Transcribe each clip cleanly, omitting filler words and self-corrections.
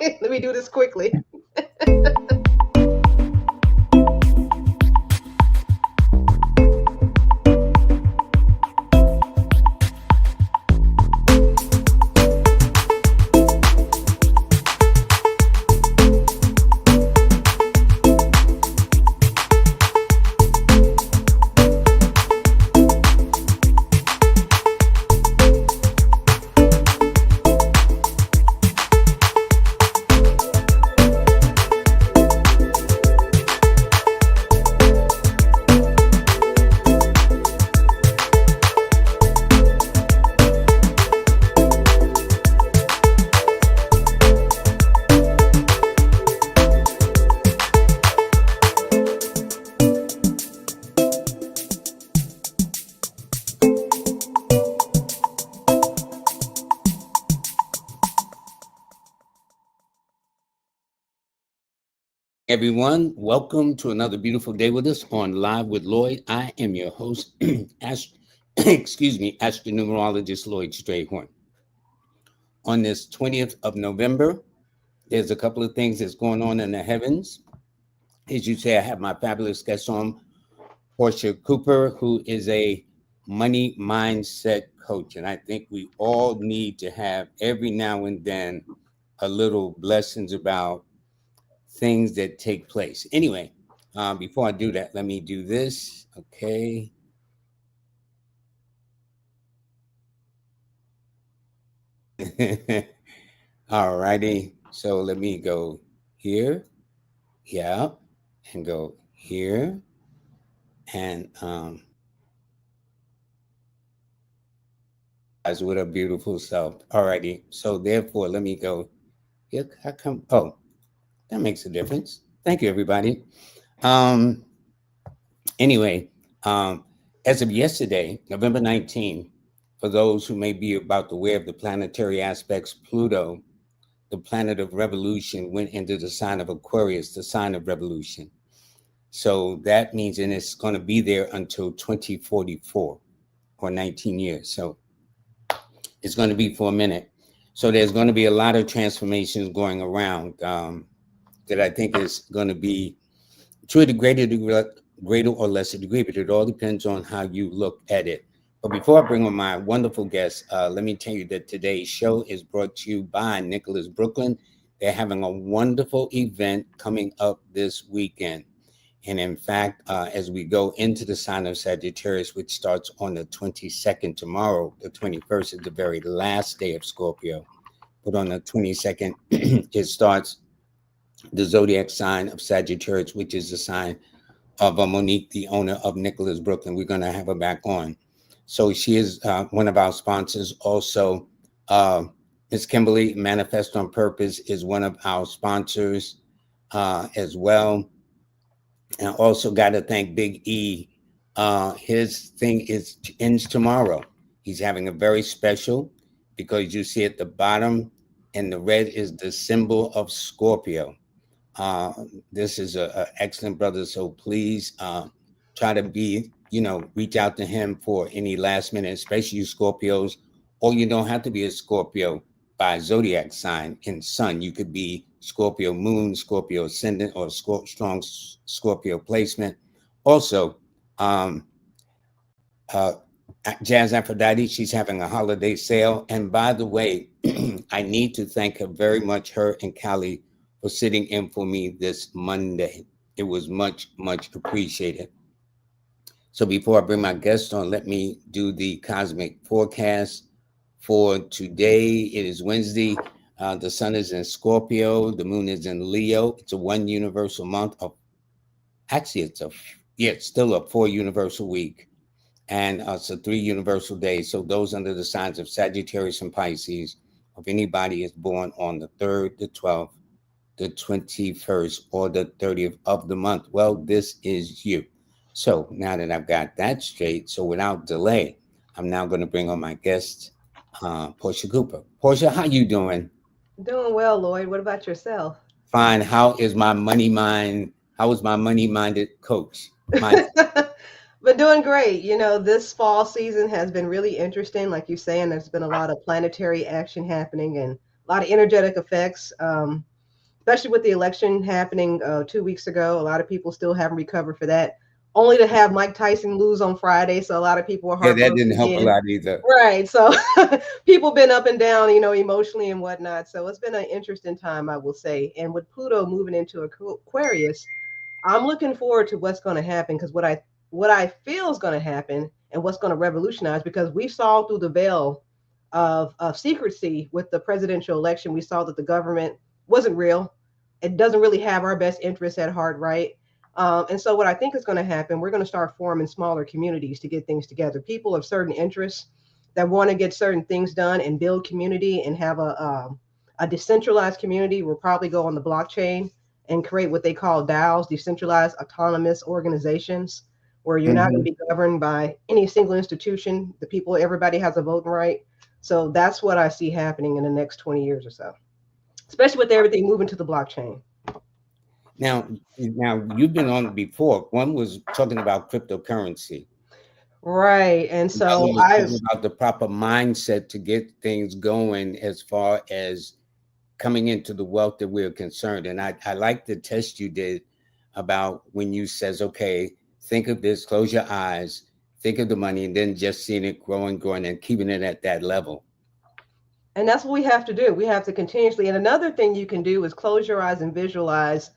Let me do this quickly. Everyone, welcome to another beautiful day with us on Live with Lloyd. I am your host, astronumerologist Lloyd Strayhorn. On this 20th of November, there's a couple of things that's going on in the heavens. As you say, I have my fabulous guest on, Portia Cooper, who is a money mindset coach. And I think we all need to have every now and then a little blessings about things that take place. Anyway, before I do that, let me do this. Okay. All righty. So let me go here. Yeah. And go here. And guys, what a beautiful self. All righty. So therefore, let me go here. How come? Oh, that makes a difference. Thank you, everybody. Um, anyway, as of yesterday, November 19th, for those who may be about aware of the planetary aspects, Pluto, the planet of revolution, went into the sign of Aquarius, the sign of revolution. So that means, and it's going to be there until 2044 or 19 years. So it's going to be for a minute. So there's going to be a lot of transformations going around that I think is going to be to a greater or lesser degree, but it all depends on how you look at it. But before I bring on my wonderful guest, let me tell you that today's show is brought to you by Nicholas Brooklyn. They're having a wonderful event coming up this weekend. And in fact, as we go into the sign of Sagittarius, which starts on the 22nd tomorrow, the 21st is the very last day of Scorpio. But on the 22nd, it starts the zodiac sign of Sagittarius, which is the sign of Monique, the owner of Nicholas Brooklyn. We're going to have her back on. So she is one of our sponsors. Also, Ms. Kimberly, Manifest on Purpose, is one of our sponsors as well. And I also got to thank Big E. His thing ends tomorrow. He's having a very special, because you see at the bottom, and the red is the symbol of Scorpio. Uh, this is a excellent brother. So please try to reach out to him for any last minute, especially you Scorpios, or you don't have to be a Scorpio by zodiac sign in sun. You could be Scorpio moon, Scorpio ascendant, or strong Scorpio placement. Also, um, uh, Jazz Aphrodite, she's having a holiday sale. And by the way, I need to thank her very much, her and Callie, for sitting in for me this Monday. It was much, much appreciated. So before I bring my guest on, let me do the cosmic forecast for today. It is Wednesday. The sun is in Scorpio. The moon is in Leo. It's a one universal month of, actually, it's still a 4 universal week. And it's a 3 universal days. So those under the signs of Sagittarius and Pisces, if anybody is born on the 3rd, the 12th, the 21st, or the 30th of the month, well, this is you. So now that I've got that straight, so without delay, I'm now going to bring on my guest, Portia Cooper. Portia, how you doing? Doing well, Lloyd. What about yourself? Fine. How is my money mind? How is my money minded coach? Mind. But doing great. This fall season has been really interesting. Like you saying, there's been a lot of planetary action happening and a lot of energetic effects. Especially with the election happening 2 weeks ago. A lot of people still haven't recovered for that. Only to have Mike Tyson lose on Friday, so a lot of people are Yeah, that heartbroken didn't help a again. lot either. Right. So people been up and down, emotionally and whatnot. So it's been an interesting time, I will say. And with Pluto moving into Aquarius, I'm looking forward to what's going to happen because what I feel is going to happen and what's going to revolutionize because we saw through the veil of secrecy with the presidential election, we saw that the government wasn't real. It doesn't really have our best interests at heart, right? And so, what I think is going to happen, we're going to start forming smaller communities to get things together. People of certain interests that want to get certain things done and build community and have a decentralized community will probably go on the blockchain and create what they call DAOs, decentralized autonomous organizations, where you're not going Hmm. to be governed by any single institution. The people, everybody has a voting right. So that's what I see happening in the next 20 years or so, especially with everything moving to the blockchain. Now you've been on before. One was talking about cryptocurrency. Right. And The other so was I've, talking about the proper mindset to get things going as far as coming into the wealth that we're concerned. And I like the test you did about when you says, okay, think of this, close your eyes, think of the money, and then just seeing it growing, and keeping it at that level. and that's what we have to do. We have to continuously. And another thing you can do is close your eyes and visualize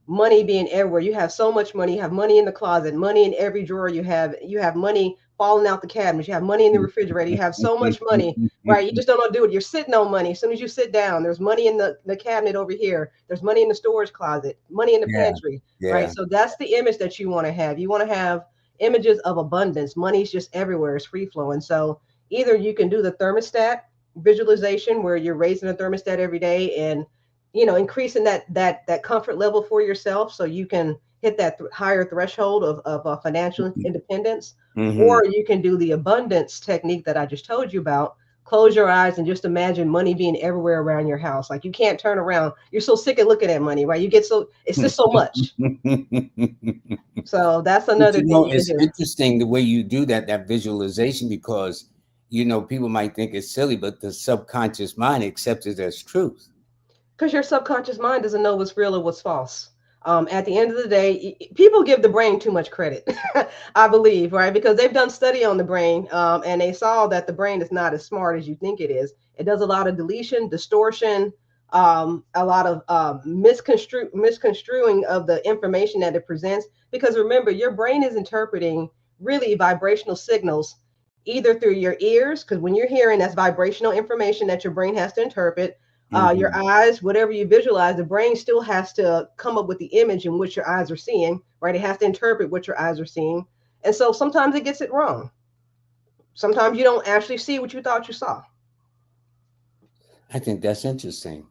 money being everywhere. You have so much money. You have money in the closet, money in every drawer. You have money falling out the cabinets. You have money in the refrigerator. You have so much money, right? You just don't know what to do it. You're sitting on money. As soon as you sit down, there's money in the cabinet over here. There's money in the storage closet, money in the Yeah, pantry, right? yeah. So that's the image that you want to have. You want to have images of abundance. Money's just everywhere. It's free flowing. So either you can do the thermostat visualization where you're raising a thermostat every day and increasing that comfort level for yourself so you can hit that higher threshold of financial independence, Hmm. or you can do the abundance technique that I just told you about. Close your eyes and just imagine money being everywhere around your house. Like you can't turn around, you're so sick of looking at money, right? You get so it's just so much. So that's But another thing you can it's do. interesting the way you do that visualization, because people might think it's silly, but the subconscious mind accepts it as truth. Because your subconscious mind doesn't know what's real or what's false. At the end of the day, people give the brain too much credit, I believe, right? Because they've done study on the brain, and they saw that the brain is not as smart as you think it is. It does a lot of deletion, distortion, a lot of misconstruing of the information that it presents. Because remember, your brain is interpreting really vibrational signals either through your ears, because when you're hearing, that's vibrational information that your brain has to interpret. Your Hmm. eyes, whatever you visualize, the brain still has to come up with the image in which your eyes are seeing, right? It has to interpret what your eyes are seeing. And so sometimes it gets it wrong. Sometimes you don't actually see what you thought you saw. I think that's interesting.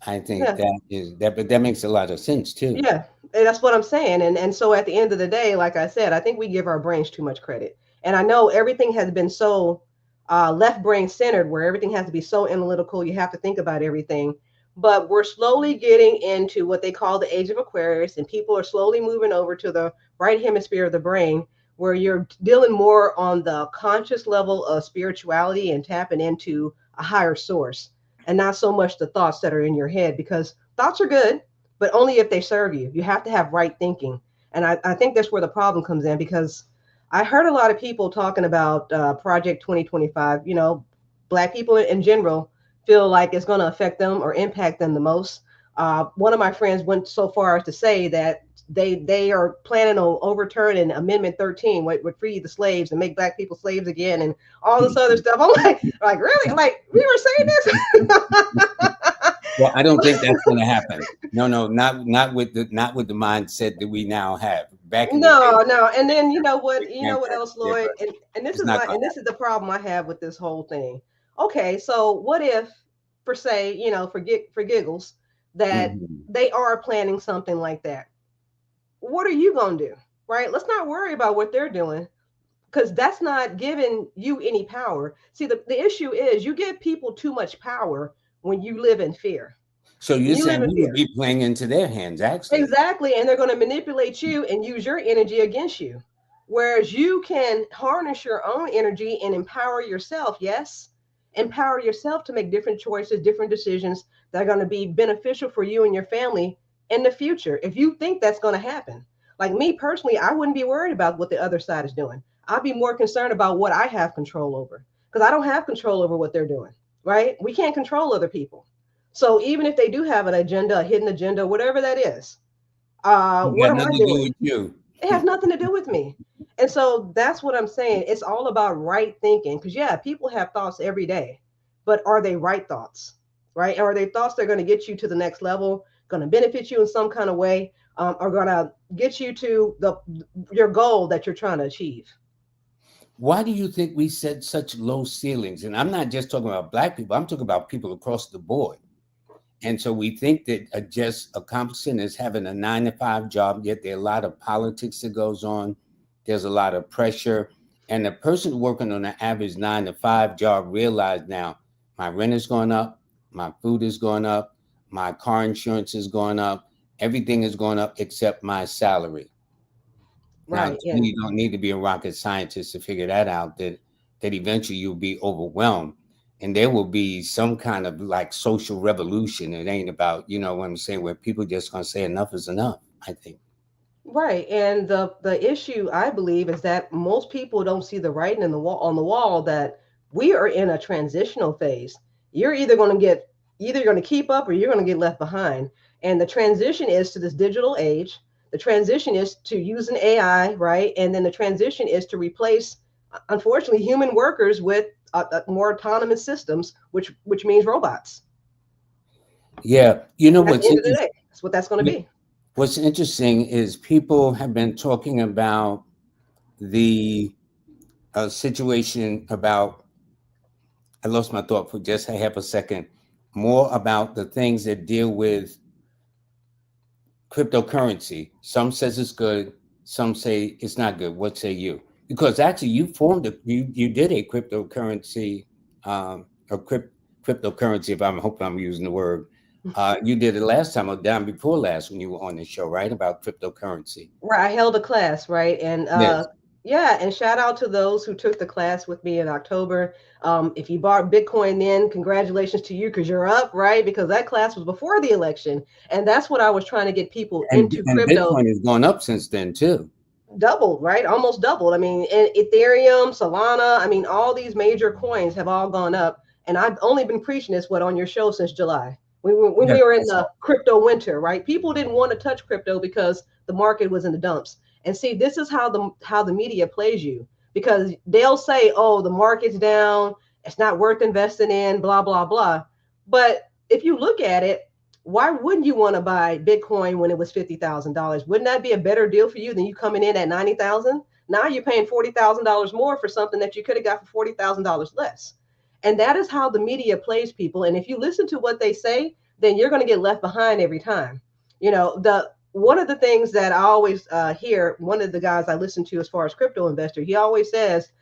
I think Yeah. but that makes a lot of sense too. Yeah, and that's what I'm saying. And so at the end of the day, like I said, I think we give our brains too much credit. And I know everything has been so left brain centered, where everything has to be so analytical. You have to think about everything. But we're slowly getting into what they call the age of Aquarius, and people are slowly moving over to the right hemisphere of the brain, where you're dealing more on the conscious level of spirituality and tapping into a higher source, and not so much the thoughts that are in your head, because thoughts are good, but only if they serve you. You have to have right thinking. And I think that's where the problem comes in, because I heard a lot of people talking about Project 2025. Black people in general feel like it's going to affect them or impact them the most. One of my friends went so far as to say that they are planning on overturning Amendment 13, which would free the slaves and make black people slaves again, and all this other stuff. I'm like really? Like we were saying this? Well, I don't think that's going to happen. No, no, not with the mindset that we now have. Back in the day, No, no. And then it's you know what else, fantastic, yeah, Lloyd? but And this it's is not my going and this is the problem I have with this whole thing. Okay, so what if, for say, for giggles, to that happen. they are planning something like that? What are you gonna do? Right? Let's not worry about what they're doing, because that's not giving you any power. See, the issue is you give people too much power when you live in fear. So When you're you live saying in we would fear. be playing into their hands, actually. Exactly. And they're going to manipulate you and use your energy against you. Whereas you can harness your own energy and empower yourself, yes, Empower yourself to make different choices, different decisions that are going to be beneficial for you and your family in the future. If you think that's going to happen, like me personally, I wouldn't be worried about what the other side is doing. I'd be more concerned about what I have control over because I don't have control over what they're doing, right? We can't control other people. So even if they do have an agenda, a hidden agenda, whatever that is, You what got am I nothing to do doing? with you. It has nothing to do with me. And so that's what I'm saying. It's all about right thinking. Because, yeah, people have thoughts every day, but are they right thoughts? Right? Or are they thoughts that are going to get you to the next level, going to benefit you in some kind of way, are going to get you to your goal that you're trying to achieve? Why do you think we set such low ceilings? And I'm not just talking about black people, I'm talking about people across the board. And so we think that just accomplishing is having a 9 to 5 job, yet there are a lot of politics that goes on. There's a lot of pressure. And the person working on an average 9 to 5 job realized now my rent is going up, my food is going up, my car insurance is going up, everything is going up except my salary. Now, Right. And you don't need to be a rocket scientist to figure that out, that eventually you'll be overwhelmed and there will be some kind of like social revolution. It ain't about, you know what I'm saying, where people just gonna say enough is enough, I think. right. And the issue I believe is that most people don't see the writing in the wall on the wall that we are in a transitional phase. You're either going to keep up or you're going to get left behind. And the transition is to this digital age. The transition is to using AI, right? And then the transition is to replace, unfortunately, human workers with more autonomous systems, which means robots. Yeah, you know At the what's end of the interesting? day, that's what that's going to be. What's interesting is people have been talking about the situation about. I lost my thought for just a half a second. More about the things that deal with cryptocurrency. Some says it's good, some say it's not good. What say you? Because actually, you did a cryptocurrency, or cryptocurrency. If I'm hoping I'm using the word, you did it last time or down before last when you were on the show, right? About cryptocurrency. Right, I held a class, right? And Yes, yeah, and shout out to those who took the class with me in October. If you bought Bitcoin then, congratulations to you because you're up, right? Because that class was before the election. And that's what I was trying to get people into and crypto. Bitcoin has gone up since then too. Doubled, right? Almost doubled. I mean, and Ethereum, Solana, I mean, all these major coins have all gone up. And I've only been preaching this on your show since July. When Yes, we were in that's the all. crypto winter, right? People didn't want to touch crypto because the market was in the dumps. And see, this is how the media plays you because they'll say, "Oh, the market's down. It's not worth investing in." Blah blah blah. But if you look at it, why wouldn't you want to buy Bitcoin when it was $50,000? Wouldn't that be a better deal for you than you coming in at 90,000? Now you're paying $40,000 more for something that you could have got for $40,000 less. And that is how the media plays people. And if you listen to what they say, then you're going to get left behind every time. You know, the one of the things that I always hear, one of the guys I listen to as far as crypto investor, he always says,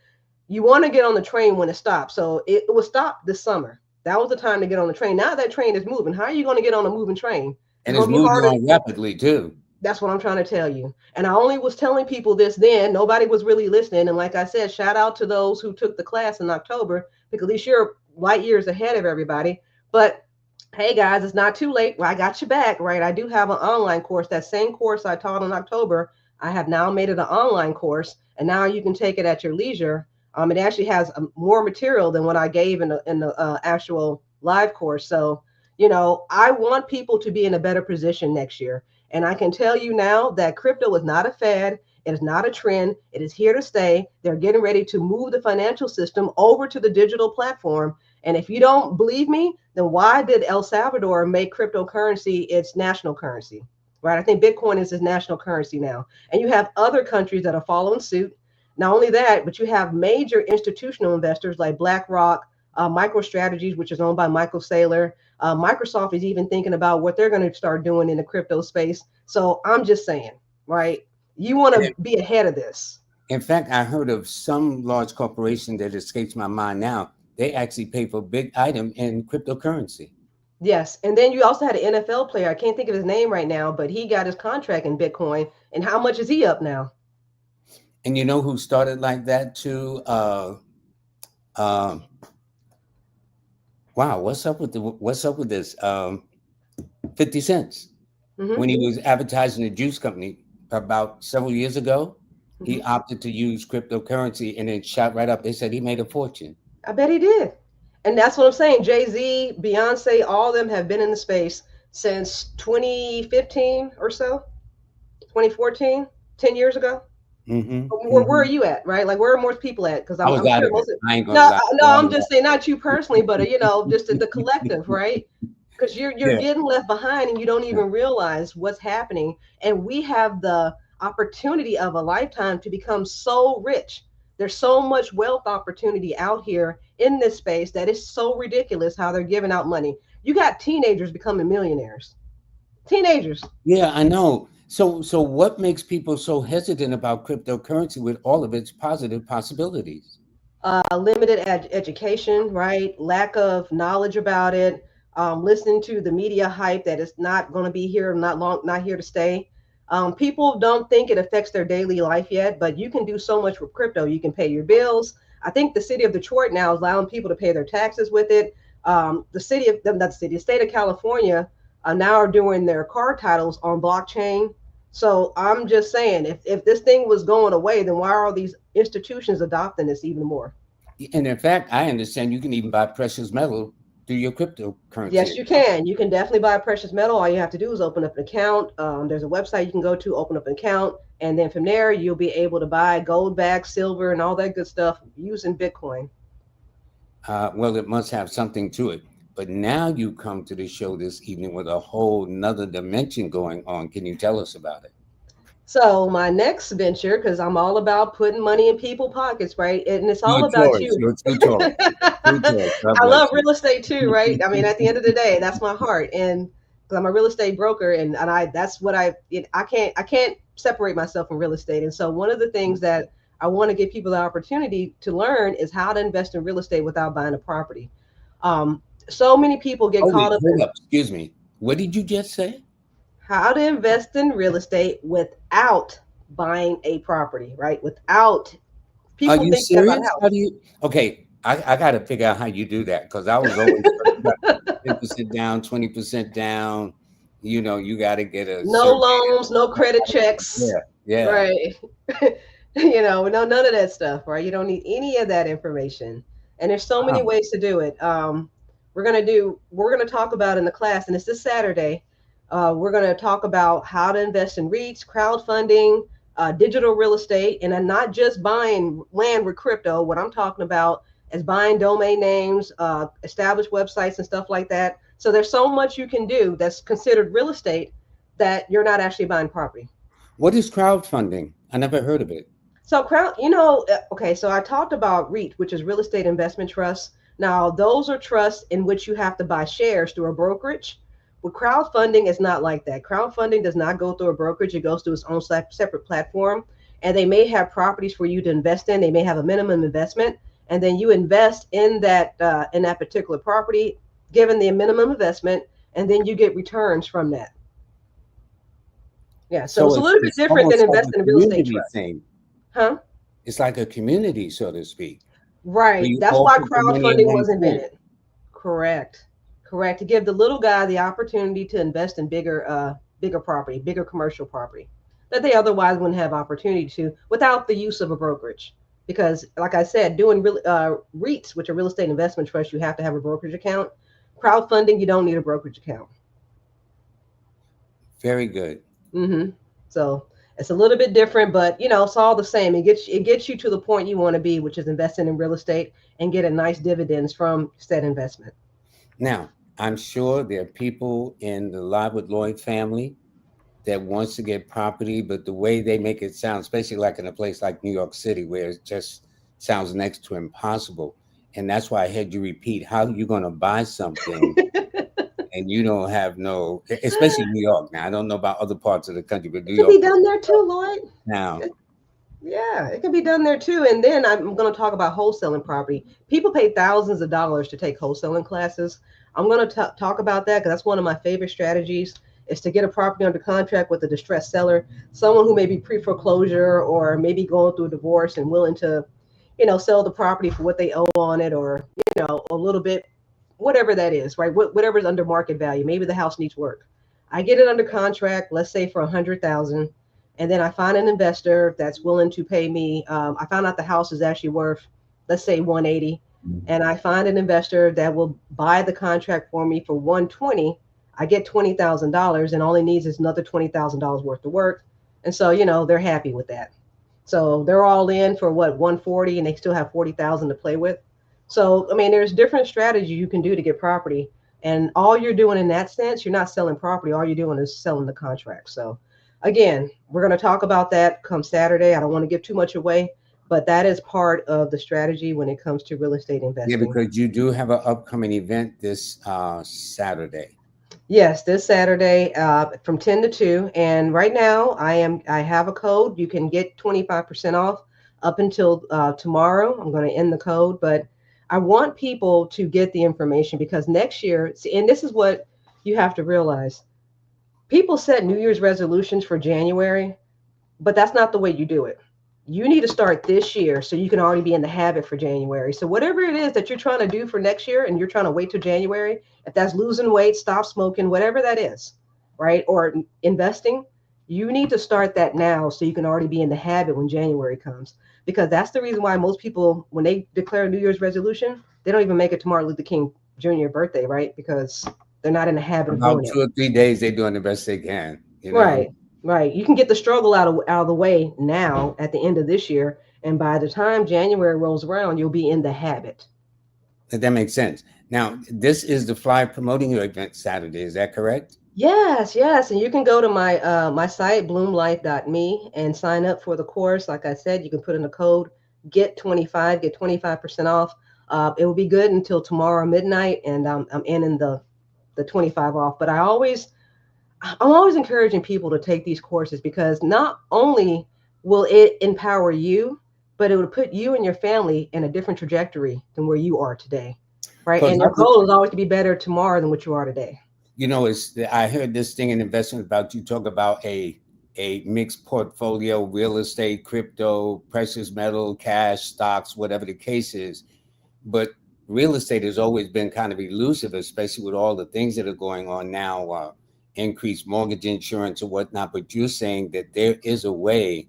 you want to get on the train when it stops. So it was stopped this summer. That was the time to get on the train. Now that train is moving. How are you going to get on a moving train? It's And it's going to be moving harder. on rapidly too. That's what I'm trying to tell you. And I only was telling people this then. Nobody was really listening. And like I said, shout out to those who took the class in October because at least you're light years ahead of everybody. But hey guys, it's not too late. Well, I got you back, right? I do have an online course. That same course I taught in October, I have now made it an online course, and now you can take it at your leisure. It actually has more material than what I gave in the actual live course. So, I want people to be in a better position next year. And I can tell you now that crypto is not a fad. It is not a trend. It is here to stay. They're getting ready to move the financial system over to the digital platform. And if you don't believe me, then why did El Salvador make cryptocurrency its national currency? Right? I think Bitcoin is its national currency now. And you have other countries that are following suit. Not only that, but you have major institutional investors like BlackRock, MicroStrategies, which is owned by Michael Saylor. Microsoft is even thinking about what they're going to start doing in the crypto space. So I'm just saying, right? You want And to be ahead of this. in fact, I heard of some large corporation that escapes my mind now. They actually pay for big item in cryptocurrency. Yes. And then you also had an NFL player. I can't think of his name right now, but he got his contract in Bitcoin. And how much is he up now? And you know who started like that too? Uh, Wow, what's up with this? 50 cents. Hmm. When he was advertising the juice company about several years ago, he Hmm. opted to use cryptocurrency and it shot right up. They said he made a fortune. I bet he did. And that's what I'm saying. Jay-Z, Beyonce, all of them have been in the space since 2015 or so, 2014, 10 years ago. Hmm. Where are Hmm. you at, right? Like, where are most people at? Because I was I'm out sure of it. most of, I ain't gonna no, lie. no, I'm Long just saying, not you personally, but, just the collective, right? Because you're yeah. getting left behind and you don't even realize what's happening. And we have the opportunity of a lifetime to become so rich. There's so much wealth opportunity out here in this space that is so ridiculous how they're giving out money. You got teenagers becoming millionaires. Teenagers. Yeah, I know. So what makes people so hesitant about cryptocurrency with all of its positive possibilities? Limited education, right? Lack of knowledge about it. Listening to the media hype that it's not going to be here, not here to stay. People don't think it affects their daily life yet, but you can do so much with crypto. You can pay your bills. I think the city of Detroit now is allowing people to pay their taxes with it. The state of California now are doing their car titles on blockchain. So I'm just saying, if this thing was going away, then why are all these institutions adopting this even more? And in fact, I understand you can even buy precious metal through your cryptocurrency Yes, you account. can. You can definitely buy precious metal. All you have to do is open up an account. There's a website you can go to, open up an account, and then from there you'll be able to buy gold back, silver, and all that good stuff using Bitcoin. Well, it must have something to it. But now you come to the show this evening with a whole nother dimension going on. Can you tell us about it? So my next venture, because I'm all about putting money in people's pockets, right? And it's You're all a about Taurus. you. You're a true Taurus. True Taurus. God I love bless you. real estate too, right? I mean, at the end of the day, that's my heart, and because I'm a real estate broker, and I that's what I can't separate myself from real estate. And so one of the things that I want to give people the opportunity to learn is how to invest in real estate without buying a property. So many people get Oh, wait, caught up hold in up. Excuse me. What did you just say? how to invest in real estate without buying a property, right? Without Are people you think that about a serious? How house. do you? Okay, I got to figure out how you do that because I was always 10% down, 20% down. You got to get a No survey. loans, no credit checks, Yeah, yeah. right? No, none of that stuff, right? You don't need any of that information. And there's so many Wow. ways to do it. We're gonna talk about in the class, and it's this Saturday. We're gonna talk about how to invest in REITs, crowdfunding, digital real estate, and I'm not just buying land with crypto. What I'm talking about is buying domain names, established websites, and stuff like that. So there's so much you can do that's considered real estate that you're not actually buying property. What is crowdfunding? I never heard of it. So okay, so I talked about REIT, which is real estate investment trusts. Now, those are trusts in which you have to buy shares through a brokerage. With crowdfunding, it's not like that. Crowdfunding does not go through a brokerage. It goes through its own separate platform. And they may have properties for you to invest in. They may have a minimum investment. And then you invest in that particular property, given the minimum investment, and then you get returns from that. Yeah. So So it's a little bit it's different than almost like a investing in a real estate community trust. thing. Huh? It's like a community, so to speak, where Right. you That's all why put your money in crowdfunding one was pool. invented. Correct. Correct. To give the little guy the opportunity to invest in bigger property, bigger commercial property that they otherwise wouldn't have opportunity to without the use of a brokerage. Because, like I said, doing REITs, which are real estate investment trusts, you have to have a brokerage account. Crowdfunding, you don't need a brokerage account. Very good. Hmm. So it's a little bit different, but it's all the same. It gets you to the point you want to be, which is investing in real estate and getting nice dividends from said investment. Now, I'm sure there are people in the Live with Lloyd family that wants to get property, but the way they make it sound, especially like in a place like New York City, where it just sounds next to impossible. And that's why I had you repeat how you're going to buy something and you don't have no, especially New York. Now, I don't know about other parts of the country, but New It can York be is done there too, Lloyd. now. Yeah, it can be done there too. And then I'm going to talk about wholesaling property. People pay thousands of dollars to take wholesaling classes. I'm going to talk about that because that's one of my favorite strategies is to get a property under contract with a distressed seller, someone who may be pre-foreclosure or maybe going through a divorce and willing to, sell the property for what they owe on it or, a little bit. whatever that is, right? Whatever's under market value. Maybe the house needs work. I get it under contract, let's say for 100,000, and then I find an investor that's willing to pay me. I found out the house is actually worth, let's say 180, and I find an investor that will buy the contract for me for 120. I get $20,000, and all he needs is another $20,000 worth of work, and so they're happy with that. So they're all in for what 140, and they still have 40,000 to play with. So I mean, there's different strategies you can do to get property, and all you're doing in that sense, you're not selling property. All you're doing is selling the contract. So again, we're going to talk about that come Saturday. I don't want to give too much away, but that is part of the strategy when it comes to real estate Yeah, investing. because you do have an upcoming event this Saturday. Yes, this Saturday from 10 to 2. And right now I have a code. You can get 25% off up until tomorrow. I'm going to end the code, but I want people to get the information because next year, see, and this is what you have to realize. People set New Year's resolutions for January, but that's not the way you do it. You need to start this year so you can already be in the habit for January. So whatever it is that you're trying to do for next year and you're trying to wait till January, if that's losing weight, stop smoking, whatever that is, right? Or investing, you need to start that now so you can already be in the habit when January comes. Because that's the reason why most people, when they declare a New Year's resolution, they don't even make it to Martin Luther King Jr. birthday, right? Because they're not in the habit of About doing it. 2 or 3 days, they're doing the best they can. You know, Right, right. You can get the struggle out of the way now at the end of this year, and by the time January rolls around, you'll be in the habit. that makes sense. Now, this is the fly promoting your event Saturday. Is that correct? Yes, yes, and you can go to my site bloomlife.me and sign up for the course. Like I said, you can put in the code get 25% off. It will be good until tomorrow midnight, and I'm in the 25 off. But I'm always encouraging people to take these courses because not only will it empower you, but it will put you and your family in a different trajectory than where you are today, right? Because And your goal is always to be better tomorrow than what you are today. it's I heard this thing in investment about you talk about a mixed portfolio, real estate, crypto, precious metal, cash, stocks, whatever the case is. But real estate has always been kind of elusive, especially with all the things that are going on now, increased mortgage insurance or whatnot. But you're saying that there is a way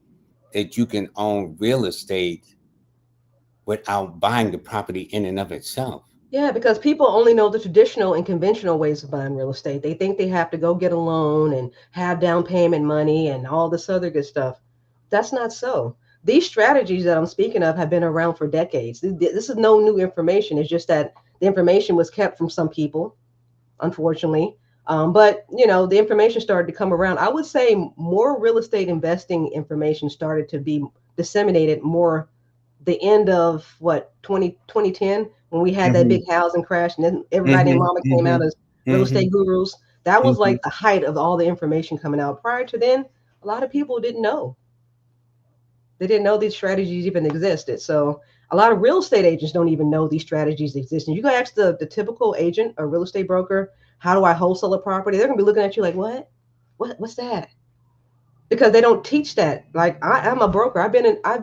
that you can own real estate without buying the property in and of itself. Yeah, because people only know the traditional and conventional ways of buying real estate. They think they have to go get a loan and have down payment money and all this other good stuff. That's not so. These strategies that I'm speaking of have been around for decades. This is no new information. It's just that the information was kept from some people, unfortunately. But the information started to come around. I would say more real estate investing information started to be disseminated more the end of what 2010 when we had that Mm-hmm. big housing crash and then everybody and Mm-hmm. mama came out as Mm-hmm. real Mm-hmm. estate gurus. That was Mm-hmm. like the height of all the information coming out. Prior to then, a lot of people didn't know. They didn't know these strategies even existed. So a lot of real estate agents don't even know these strategies exist. And you go ask the typical agent or real estate broker, how do I wholesale a property? They're gonna be looking at you like, what? What's that? Because they don't teach that. Like I'm a broker. I've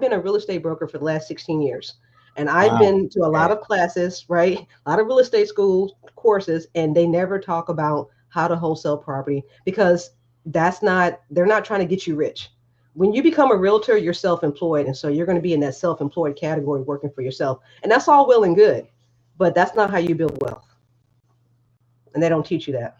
been a real estate broker for the last 16 years. And I've Wow. been to a lot Okay. of classes, right? A lot of real estate schools courses, and they never talk about how to wholesale property because they're not trying to get you rich. When you become a realtor, you're self-employed. And so you're going to be in that self-employed category working for yourself. And that's all well and good, but that's not how you build wealth. And they don't teach you that.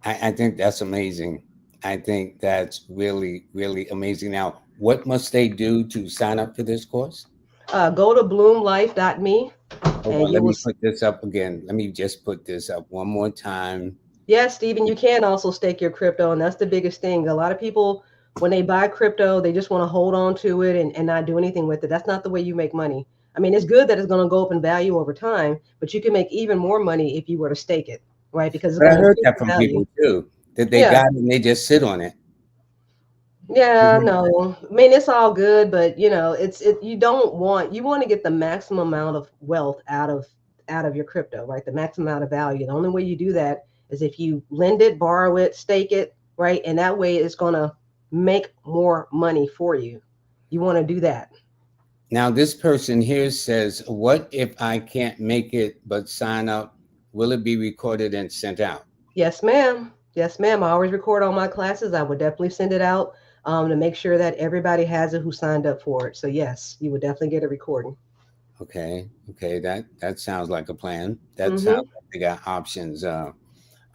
I think that's amazing. I think that's really, really amazing. Now, what must they do to sign up for this course? Go to bloomlife.me Hold and on, you let will. me put this up again. Let me just put this up one more time. Yes, Stephen, you can also stake your crypto, and that's the biggest thing. A lot of people, when they buy crypto, they just want to hold on to it and not do anything with it. That's not the way you make money. I mean, it's good that it's going to go up in value over time, but you can make even more money if you were to stake it, right? Because it's But I going to heard increase that in from value. people too, that they Yeah, got it and they just sit on it. yeah, Mhm. no. I mean, it's all good, but you don't you want to get the maximum amount of wealth out of your crypto, right? The maximum amount of value. The only way you do that is if you lend it, borrow it, stake it, right? And that way it's going to make more money for you. You want to do that. Now, this person here says, what if I can't make it but sign up? will it be recorded and sent out? Yes, ma'am. Yes, ma'am. I always record all my classes. I would definitely send it out to make sure that everybody has it who signed up for it. So yes, you would definitely get a recording. Okay, okay, that sounds like a plan. That sounds Mm-hmm. like they got options.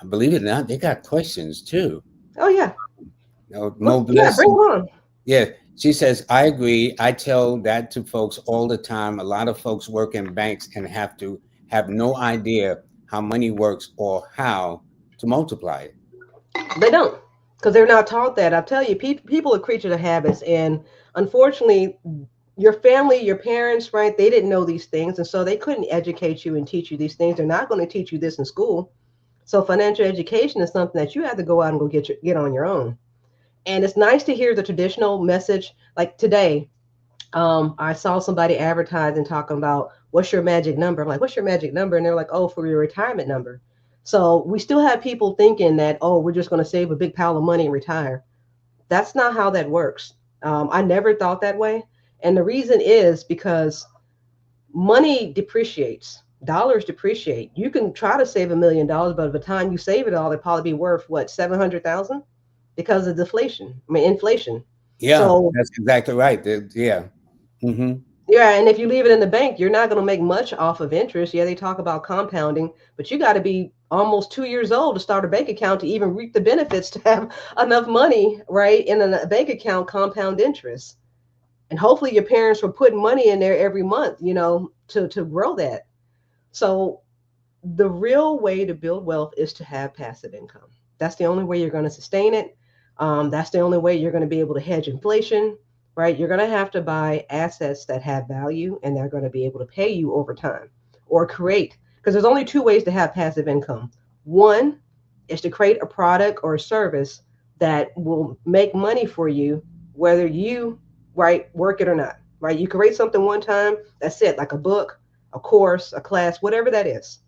Believe it or not, they got questions too. Oh yeah. Mo Yeah, Bliss, bring it on. yeah, she says, I agree. I tell that to folks all the time. A lot of folks work in banks and have to have no idea how money works or how to multiply it. They don't, because they're not taught that. I tell you, people are creatures of habits, and unfortunately, your family, your parents, right? They didn't know these things, and so they couldn't educate you and teach you these things. They're not going to teach you this in school. So financial education is something that you have to go out and go get on your own. And it's nice to hear the traditional message. Like today, I saw somebody advertising talking about what's your magic number. I'm like, what's your magic number? And they're like, oh, for your retirement number. So we still have people thinking that, oh, we're just going to save a big pile of money and retire. That's not how that works. I never thought that way. And the reason is because money depreciates. Dollars depreciate. You can try to save $1 million, but by the time you save it all, it'll probably be worth what, 700,000 because of deflation. I mean, inflation. Yeah, So that's exactly right. Yeah. Hmm. yeah, and if you leave it in the bank, you're not going to make much off of interest. Yeah, they talk about compounding, but you got to be almost 2 years old to start a bank account to even reap the benefits to have enough money, right, in a bank account compound interest. And hopefully your parents were putting money in there every month, to grow that. So the real way to build wealth is to have passive income. That's the only way you're going to sustain it. That's the only way you're going to be able to hedge inflation, right? You're going to have to buy assets that have value and they're going to be able to pay you over time or create, because there's only two ways to have passive income. One is to create a product or a service that will make money for you, whether you, right, work it or not, right? You create something one time, that's it, like a book, a course, a class, whatever that is.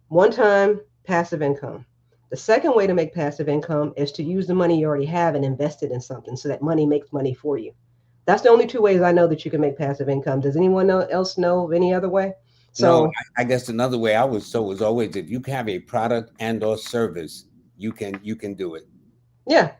One time, passive income. The second way to make passive income is to use the money you already have and invest it in something so that money makes money for you. That's the only two ways I know that you can make passive income. Does anyone else know of any other way? No, So, I guess another way I was told was always if you can have a product and or service, you can do it. yeah,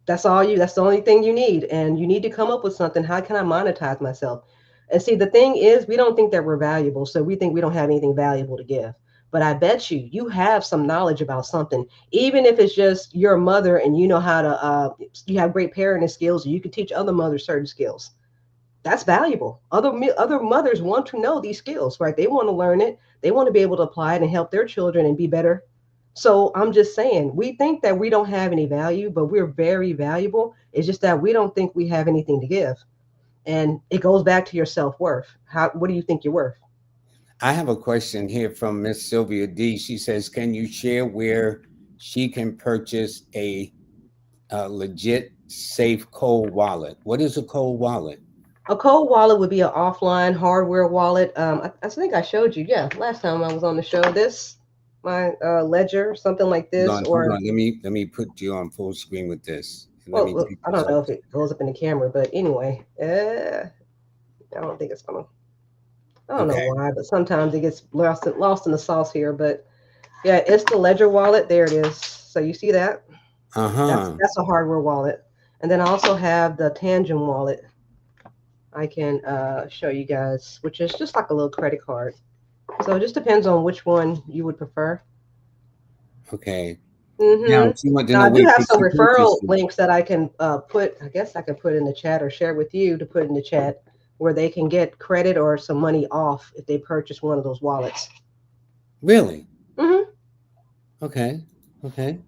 that's the only thing you need. And you need to come up with something. How can I monetize myself? And see, the thing is, we don't think that we're valuable. So we think we don't have anything valuable to give. But I bet you have some knowledge about something, even if it's just your mother and you know how to, you have great parenting skills, or you can teach other mothers certain skills. That's valuable. Other mothers want to know these skills, right? They want to learn it. They want to be able to apply it and help their children and be better. So I'm just saying, we think that we don't have any value, but we're very valuable. It's just that we don't think we have anything to give. And it goes back to your self-worth. What do you think you're worth? I have a question here from Miss Sylvia D. She says, "Can you share where she can purchase a legit safe cold wallet? What is a cold wallet?" A cold wallet would be an offline hardware wallet. I think I showed you, yeah, last time I was on the show. This, my ledger, something like this, Hold or on. Let me put you on full screen with this. And let well, me take I this don't off. know if it goes up in the camera, but anyway, I don't think it's gonna. I don't know Okay. why, but sometimes it gets lost in the sauce here. But yeah, it's the Ledger wallet. There it is. So you see that? That's Uh-huh. that's a hardware wallet. And then I also have the Tangent wallet. I can show you guys, which is just like a little credit card. So it just depends on which one you would prefer. Okay. Now Mm-hmm. she wanted to Now know I do where have did some she purchase referral it? links that I can put. I guess I can put in the chat or share with you to put in the chat where they can get credit or some money off if they purchase one of those wallets. Really? Mm-hmm. Okay. Okay.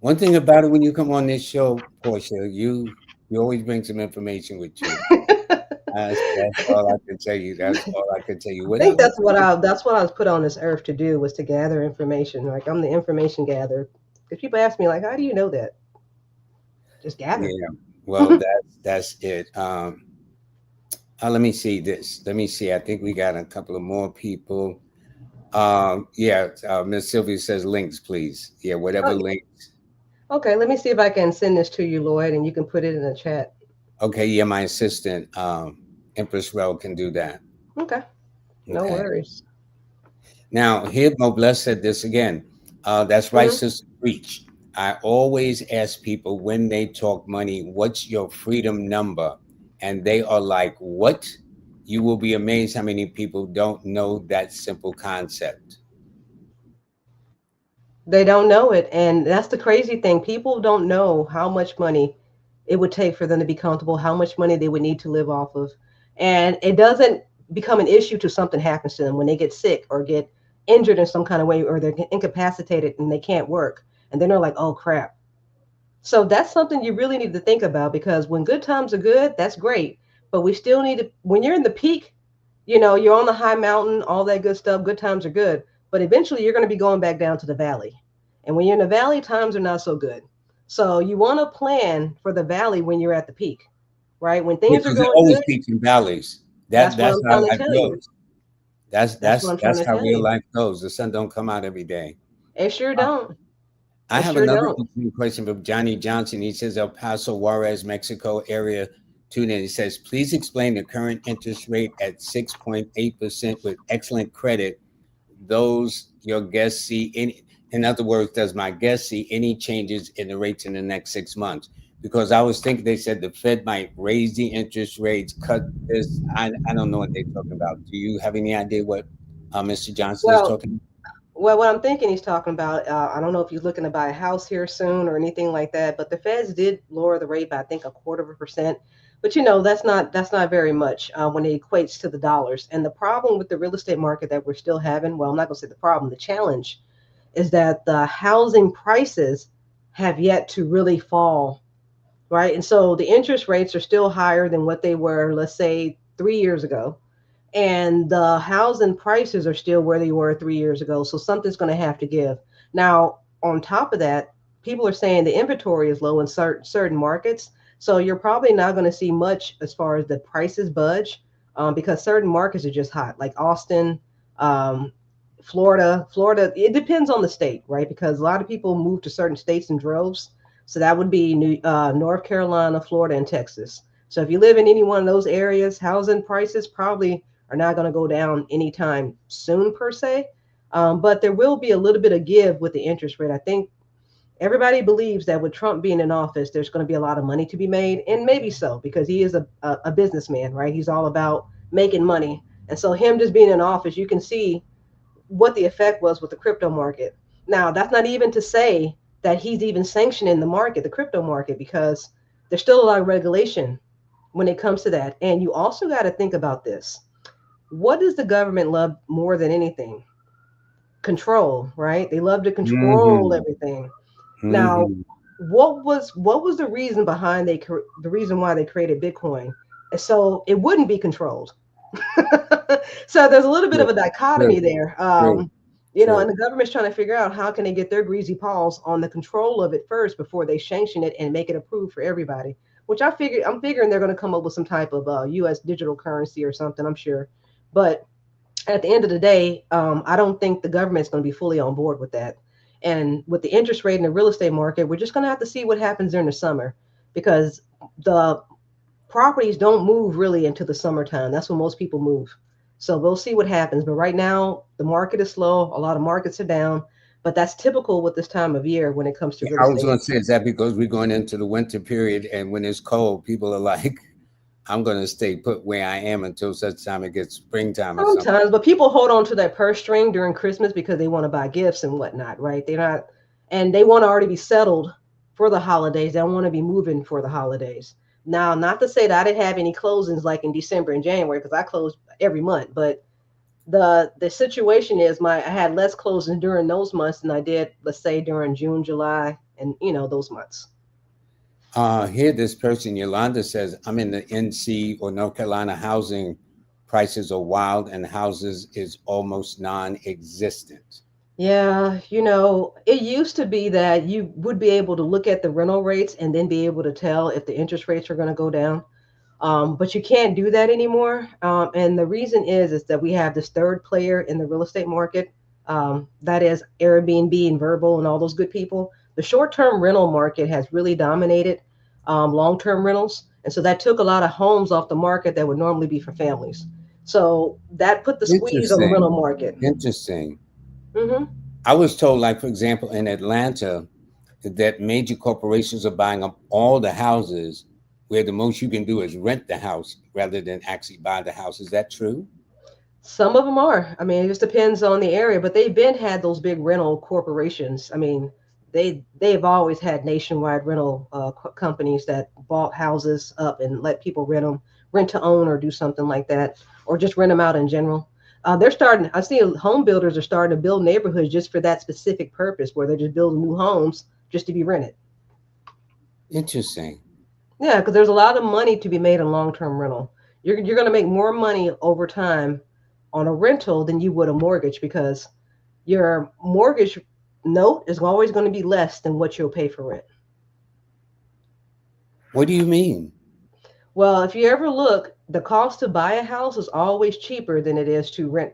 One thing about it when you come on this show, Portia, you always bring some information with you. That's all I can tell you. That's all I can tell you. I think What that's what I was put on this earth to do, was to gather information. Like I'm the information gatherer. Because people ask me like, how do you know that? Just gather. Yeah. Well, that's it. Let me see this. Let me see. I think we got a couple of more people. Yeah. Miss Sylvia says links, please. Yeah. Whatever Oh, links. okay, let me see if I can send this to you, Lloyd, and you can put it in the chat. Okay. Yeah. My assistant, Empress Rel, can do that. Okay, no Okay. worries. Now, here Mo Bless said this again. That's right, Hmm. Sister Preach. I always ask people when they talk money, what's your freedom number? And they are like, what? You will be amazed how many people don't know that simple concept. They don't know it. And that's the crazy thing. People don't know how much money it would take for them to be comfortable, how much money they would need to live off of. And it doesn't become an issue till something happens to them when they get sick or get injured in some kind of way or they're incapacitated and they can't work. And then they're like, oh crap. So that's something you really need to think about because when good times are good, that's great. But we still need to, when you're in the peak, you're on the high mountain, all that good stuff, good times are good. But eventually you're going to be going back down to the valley. And when you're in the valley, times are not so good. So you want to plan for the valley when you're at the peak, right? When things are Because there are going always good, peaks and valleys. that's what That's I'm how trying to life tell you. goes. That's That's what that's I'm trying that's to how tell real you. life goes. The sun don't come out every day. It sure Uh, don't. I It have sure another don't. interesting question from Johnny Johnson. He says El Paso, Juarez, Mexico area tune in. He says, please explain the current interest rate at 6.8% with excellent credit. Those your guests see any, in other words, does my guest see any changes in the rates in the next 6 months? Because I was thinking they said the Fed might raise the interest rates, cut this. I don't know what they're talking about. Do you have any idea what Mr. Johnson is Well, talking about? Well, what I'm thinking he's talking about, I don't know if he's looking to buy a house here soon or anything like that, but the Feds did lower the rate by I think a quarter of a percent. But that's not very much when it equates to the dollars. And the problem with the real estate market that we're still having, well, I'm not going to say the problem, the challenge is that the housing prices have yet to really fall, right? And so the interest rates are still higher than what they were, let's say, 3 years ago, and the housing prices are still where they were 3 years ago. So something's going to have to give. Now, on top of that, people are saying the inventory is low in certain markets. So you're probably not going to see much as far as the prices budge because certain markets are just hot, like Austin, um, Florida. Florida, it depends on the state, right? Because a lot of people move to certain states in droves. So that would be North Carolina, Florida, and Texas. So if you live in any one of those areas, housing prices probably are not going to go down anytime soon per se. But there will be a little bit of give with the interest rate. I think everybody believes that with Trump being in office, there's going to be a lot of money to be made, and maybe so because he is a businessman, right? He's all about making money, and so him just being in office, you can see what the effect was with the crypto market. Now, that's not even to say that he's even sanctioning the market, the crypto market, because there's still a lot of regulation when it comes to that. And you also got to think about this. What does the government love more than anything? Control, right? They love to control Mm-hmm. everything. Now, Mm-hmm. what was the reason behind the reason why they created Bitcoin? So it wouldn't be controlled. So there's a little bit of True, a dichotomy true, there. true, And true. the government's trying to figure out how can they get their greasy paws on the control of it first before they sanction it and make it approved for everybody. Which I'm figuring they're going to come up with some type of U.S. digital currency or something. I'm sure, but at the end of the day, I don't think the government's going to be fully on board with that. And with the interest rate in the real estate market, we're just going to have to see what happens during the summer because the properties don't move really into the summertime. That's when most people move. So we'll see what happens. But right now, the market is slow. A lot of markets are down, but that's typical with this time of year when it comes to Yeah, real I was estate. going to say, is that because we're going into the winter period and when it's cold, people are like, I'm going to stay put where I am until such time it gets springtime or something. Sometimes, but people hold on to that purse string during Christmas because they want to buy gifts and whatnot, right? They're not, and they want to already be settled for the holidays. They don't want to be moving for the holidays. Now, not to say that I didn't have any closings like in December and January because I closed every month, but the situation is I had less closings during those months than I did, let's say, during June, July, and those months. Here, this person, Yolanda, says, I'm in the NC or North Carolina housing prices are wild and houses is almost non existent. Yeah, it used to be that you would be able to look at the rental rates and then be able to tell if the interest rates are going to go down. But you can't do that anymore. And the reason is that we have this third player in the real estate market. That is Airbnb and Verbal and all those good people. The short-term rental market has really dominated long-term rentals, and so that took a lot of homes off the market that would normally be for families. So that put the squeeze on the rental Interesting. market. Interesting. Hmm. I was told, like, for example, in Atlanta, that major corporations are buying up all the houses where the most you can do is rent the house rather than actually buy the house. Is that true? Some of them are. I mean, it just depends on the area, but they've been had those big rental corporations. I mean, they've always had nationwide rental companies that bought houses up and let people rent them, rent to own, or do something like that, or just rent them out in general. They're starting. I see home builders are starting to build neighborhoods just for that specific purpose, where they're just building new homes just to be rented. Interesting. Yeah, because there's a lot of money to be made in long-term rental. You're going to make more money over time on a rental than you would a mortgage because your mortgage note is always going to be less than what you'll pay for rent. What do you mean? Well, if you ever look, the cost to buy a house is always cheaper than it is to rent.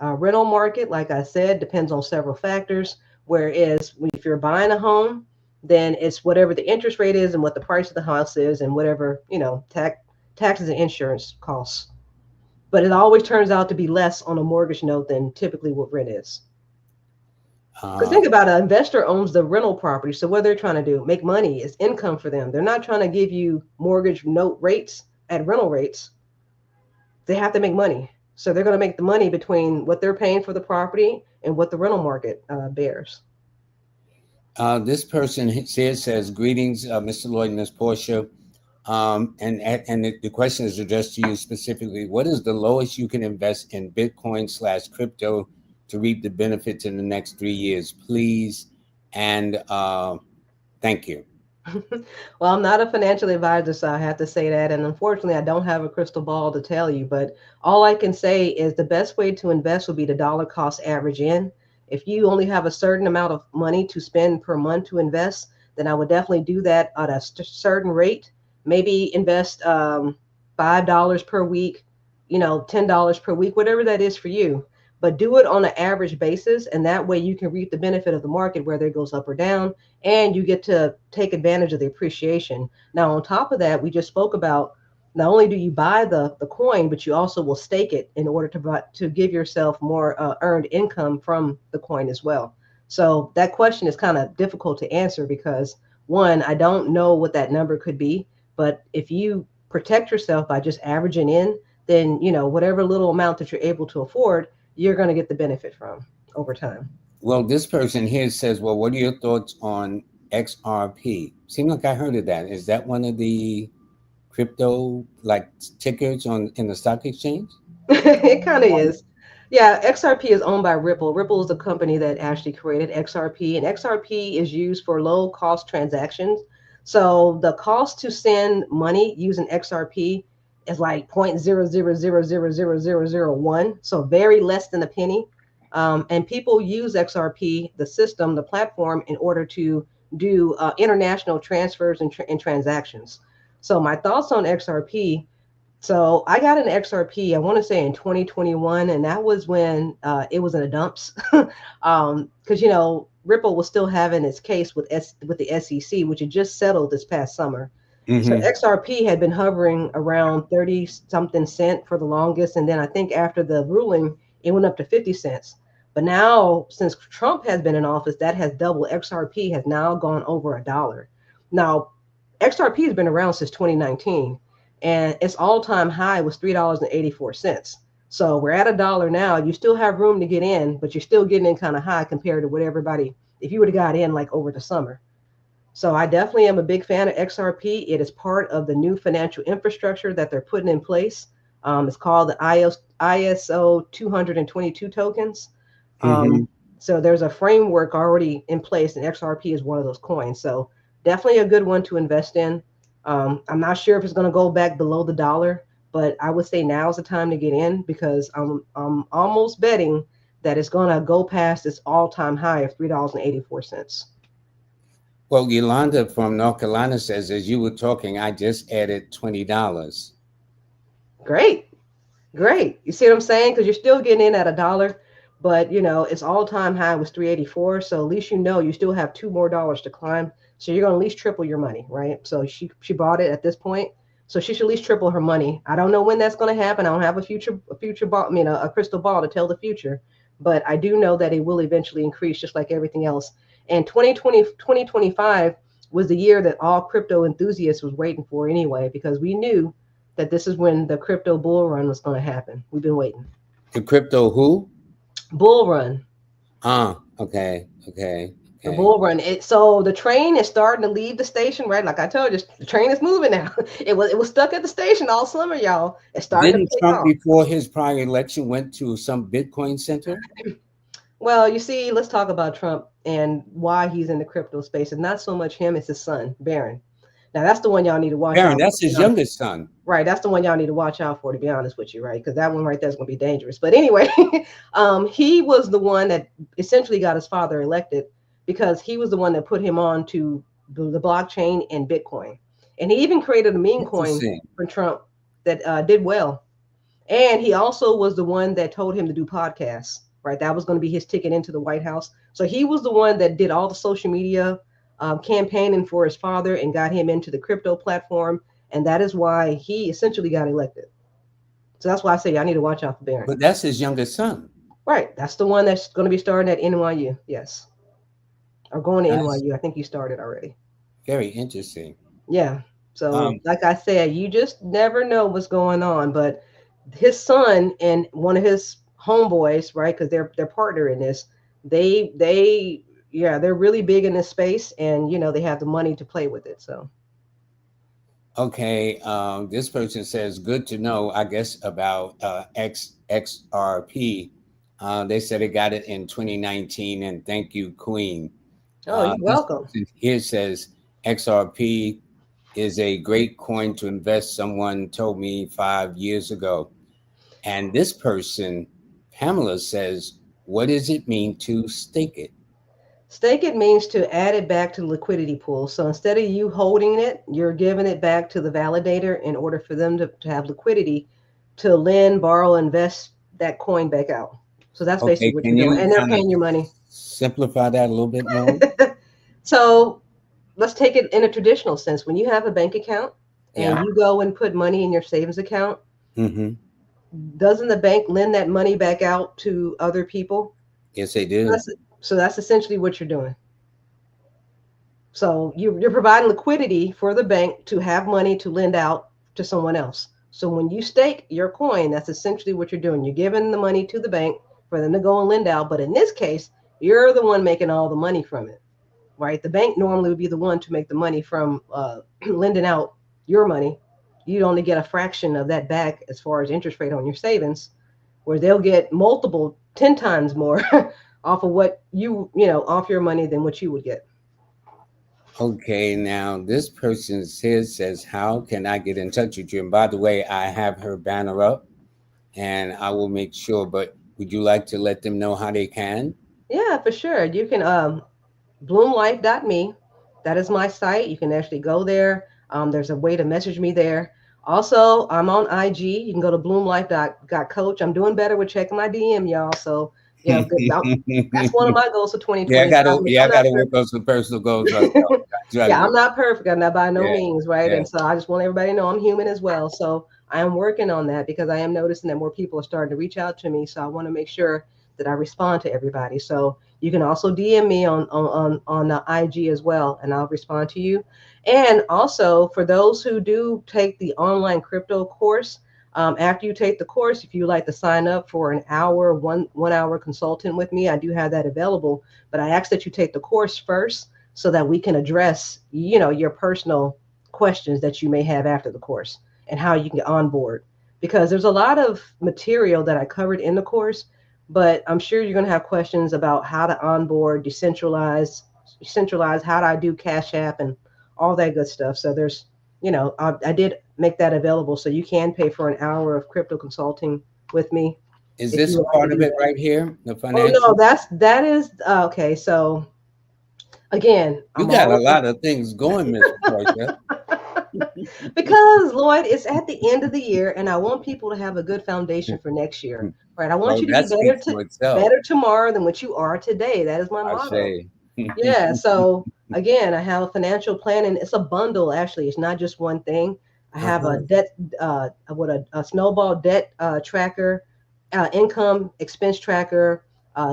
Rental market, like I said, depends on several factors. Whereas if you're buying a home, then it's whatever the interest rate is and what the price of the house is and whatever taxes and insurance costs. But it always turns out to be less on a mortgage note than typically what rent is. Because Uh, think about it, an investor owns the rental property. So what they're trying to do, make money, is income for them. They're not trying to give you mortgage note rates at rental rates. They have to make money. So they're going to make the money between what they're paying for the property and what the rental market bears. this person here says, "Greetings, Mr. Lloyd and Miss Portia." And the question is addressed to you specifically. What is the lowest you can invest in Bitcoin/crypto to reap the benefits in the next 3 years, please? And thank you. Well, I'm not a financial advisor, so I have to say that. And unfortunately, I don't have a crystal ball to tell you. But all I can say is the best way to invest would be the dollar cost average in. If you only have a certain amount of money to spend per month to invest, then I would definitely do that at a certain rate. Maybe invest $5 per week, $10 per week, whatever that is for you. But do it on an average basis, and that way you can reap the benefit of the market, whether it goes up or down, and you get to take advantage of the appreciation. Now, on top of that, we just spoke about not only do you buy the coin, but you also will stake it in order to give yourself more earned income from the coin as well. So that question is kind of difficult to answer because one, I don't know what that number could be, but if you protect yourself by just averaging in, then whatever little amount that you're able to afford, you're going to get the benefit from over time. Well, this person here says, "Well, what are your thoughts on XRP?" Seems like I heard of that. Is that one of the crypto like tickers on in the stock exchange? It kind of is. Yeah, XRP is owned by Ripple. Ripple is the company that actually created XRP, and XRP is used for low cost transactions. So the cost to send money using XRP is like 0.00000001, so very less than a penny. And people use XRP, the system, the platform, in order to do international transfers and transactions. So my thoughts on XRP, so I got an XRP, I want to say in 2021, and that was when it was in the dumps. Because Ripple was still having its case with the SEC, which had just settled this past summer. So Mm-hmm. XRP had been hovering around 30 something cent for the longest, and then I think after the ruling, it went up to 50 cents. But now, since Trump has been in office, that has doubled. XRP has now gone over $1. Now, XRP has been around since 2019, and its all-time high was $3.84. So we're at $1 now. You still have room to get in, but you're still getting in kind of high compared to what everybody, if you would have got in like over the summer. So I definitely am a big fan of XRP. It is part of the new financial infrastructure that they're putting in place. It's called the ISO 222 tokens. Mm-hmm. Um, so there's a framework already in place, and XRP is one of those coins. So definitely a good one to invest in. I'm not sure if it's going to go back below the dollar, but I would say now is the time to get in because I'm almost betting that it's going to go past its all-time high of $3.84. Well, Yolanda from North Carolina says, as you were talking, I just added $20. Great. Great. You see what I'm saying? Because you're still getting in at $1, but its all-time high was 384. So at least you still have $2 more to climb. So you're gonna at least triple your money, right? So she bought it at this point. So she should at least triple her money. I don't know when that's going to happen. I don't have a future ball, I mean, a crystal ball to tell the future, but I do know that it will eventually increase, just like everything else. And 2025 was the year that all crypto enthusiasts was waiting for anyway, because we knew that this is when the crypto bull run was going to happen. We've been waiting. The crypto who? Bull run. Okay, okay, The okay. bull run. So the train is starting to leave the station, right? Like I told you, the train is moving now. It was stuck at the station all summer, y'all. It's starting to Didn't take Trump off. before his prior election went to some Bitcoin center? Well, you see, let's talk about Trump and why he's in the crypto space. And not so much him, it's his son, Barron. Now that's the one y'all need to watch Baron, out for. that's his youngest son. Right, that's the one y'all need to watch out for, to be honest with you, right? Because that one right there is going to be dangerous. But anyway, he was the one that essentially got his father elected because he was the one that put him on to the blockchain and Bitcoin, and he even created a meme coin Interesting. for Trump that did well. And he also was the one that told him to do podcasts, right? That was going to be his ticket into the White House. So he was the one that did all the social media campaigning for his father and got him into the crypto platform. And that is why he essentially got elected. So that's why I say I need to watch out for Barron. But that's his youngest son. Right. That's the one that's going to be starting at NYU. Yes. Or going to That's NYU. I think you started already. very interesting. Yeah. So, Um, like I said, you just never know what's going on. But his son and one of his homeboys, right? Because they're partner in this. Yeah, they're really big in this space, and they have the money to play with it. So, okay. This person says, good to know, I guess, about XRP. They said they got it in 2019, and thank you, Queen. oh, you're This welcome. person here says XRP is a great coin to invest. Someone told me 5 years ago. And this person, Pamela, says, what does it mean to stake it? Stake it means to add it back to the liquidity pool. So instead of you holding it, you're giving it back to the validator in order for them to have liquidity to lend, borrow, invest that coin back out. So that's Okay, basically what can you're doing. you And they're kind of paying your money. simplify that a little bit more? So let's take it in a traditional sense. When you have a bank account and Yeah. you go and put money in your savings account, Mm-hmm. doesn't the bank lend that money back out to other people? Yes, they So do. that's essentially what you're doing. So you're providing liquidity for the bank to have money to lend out to someone else. So when you stake your coin, that's essentially what you're doing. You're giving the money to the bank for them to go and lend out. But in this case, you're the one making all the money from it, right? The bank normally would be the one to make the money from lending out your money. You'd only get a fraction of that back as far as interest rate on your savings, where they'll get multiple 10 times more off of what off your money than what you would get. Okay, now this person here says, how can I get in touch with you? And by the way, I have her banner up and I will make sure, but would you like to let them know how they can? Yeah, for sure. You can bloomlife.me. That is my site. You can actually go there. There's a way to message me there. Also, I'm on IG. You can go to bloomlife.coach. I'm doing better with checking my DM, y'all. So, good. That's one of my goals for Yeah, 2025. I I'm not gotta work perfect. on some personal goals myself. Trust Yeah, I'm me. not perfect. I'm not by no Yeah, means, right? yeah. And so I just want everybody to know I'm human as well. So I am working on that because I am noticing that more people are starting to reach out to me. So I want to make sure that I respond to everybody. So you can also DM me on the IG as well, and I'll respond to you. And also for those who do take the online crypto course, after you take the course, if you like to sign up for an hour, one hour consultant with me, I do have that available. But I ask that you take the course first so that we can address your personal questions that you may have after the course and how you can get on board, because there's a lot of material that I covered in the course, but I'm sure you're going to have questions about how to onboard, decentralize, how do I do Cash App and all that good stuff. So I did make that available, so you can pay for an hour of crypto consulting with me Is if you this would like to part of do it that. right here? The Oh no, financial? that is okay. So again, You I'm got a always lot of things going, Miss Portia. because Lloyd, it's at the end of the year, and I want people to have a good foundation for next year. Right? I want Well, you to be that speaks for itself, better tomorrow than what you are today. That is my I motto. say. Yeah. So again, I have a financial plan, and it's a bundle. Actually, it's not just one thing. I have a Uh-huh. debt, a snowball debt tracker, income expense tracker,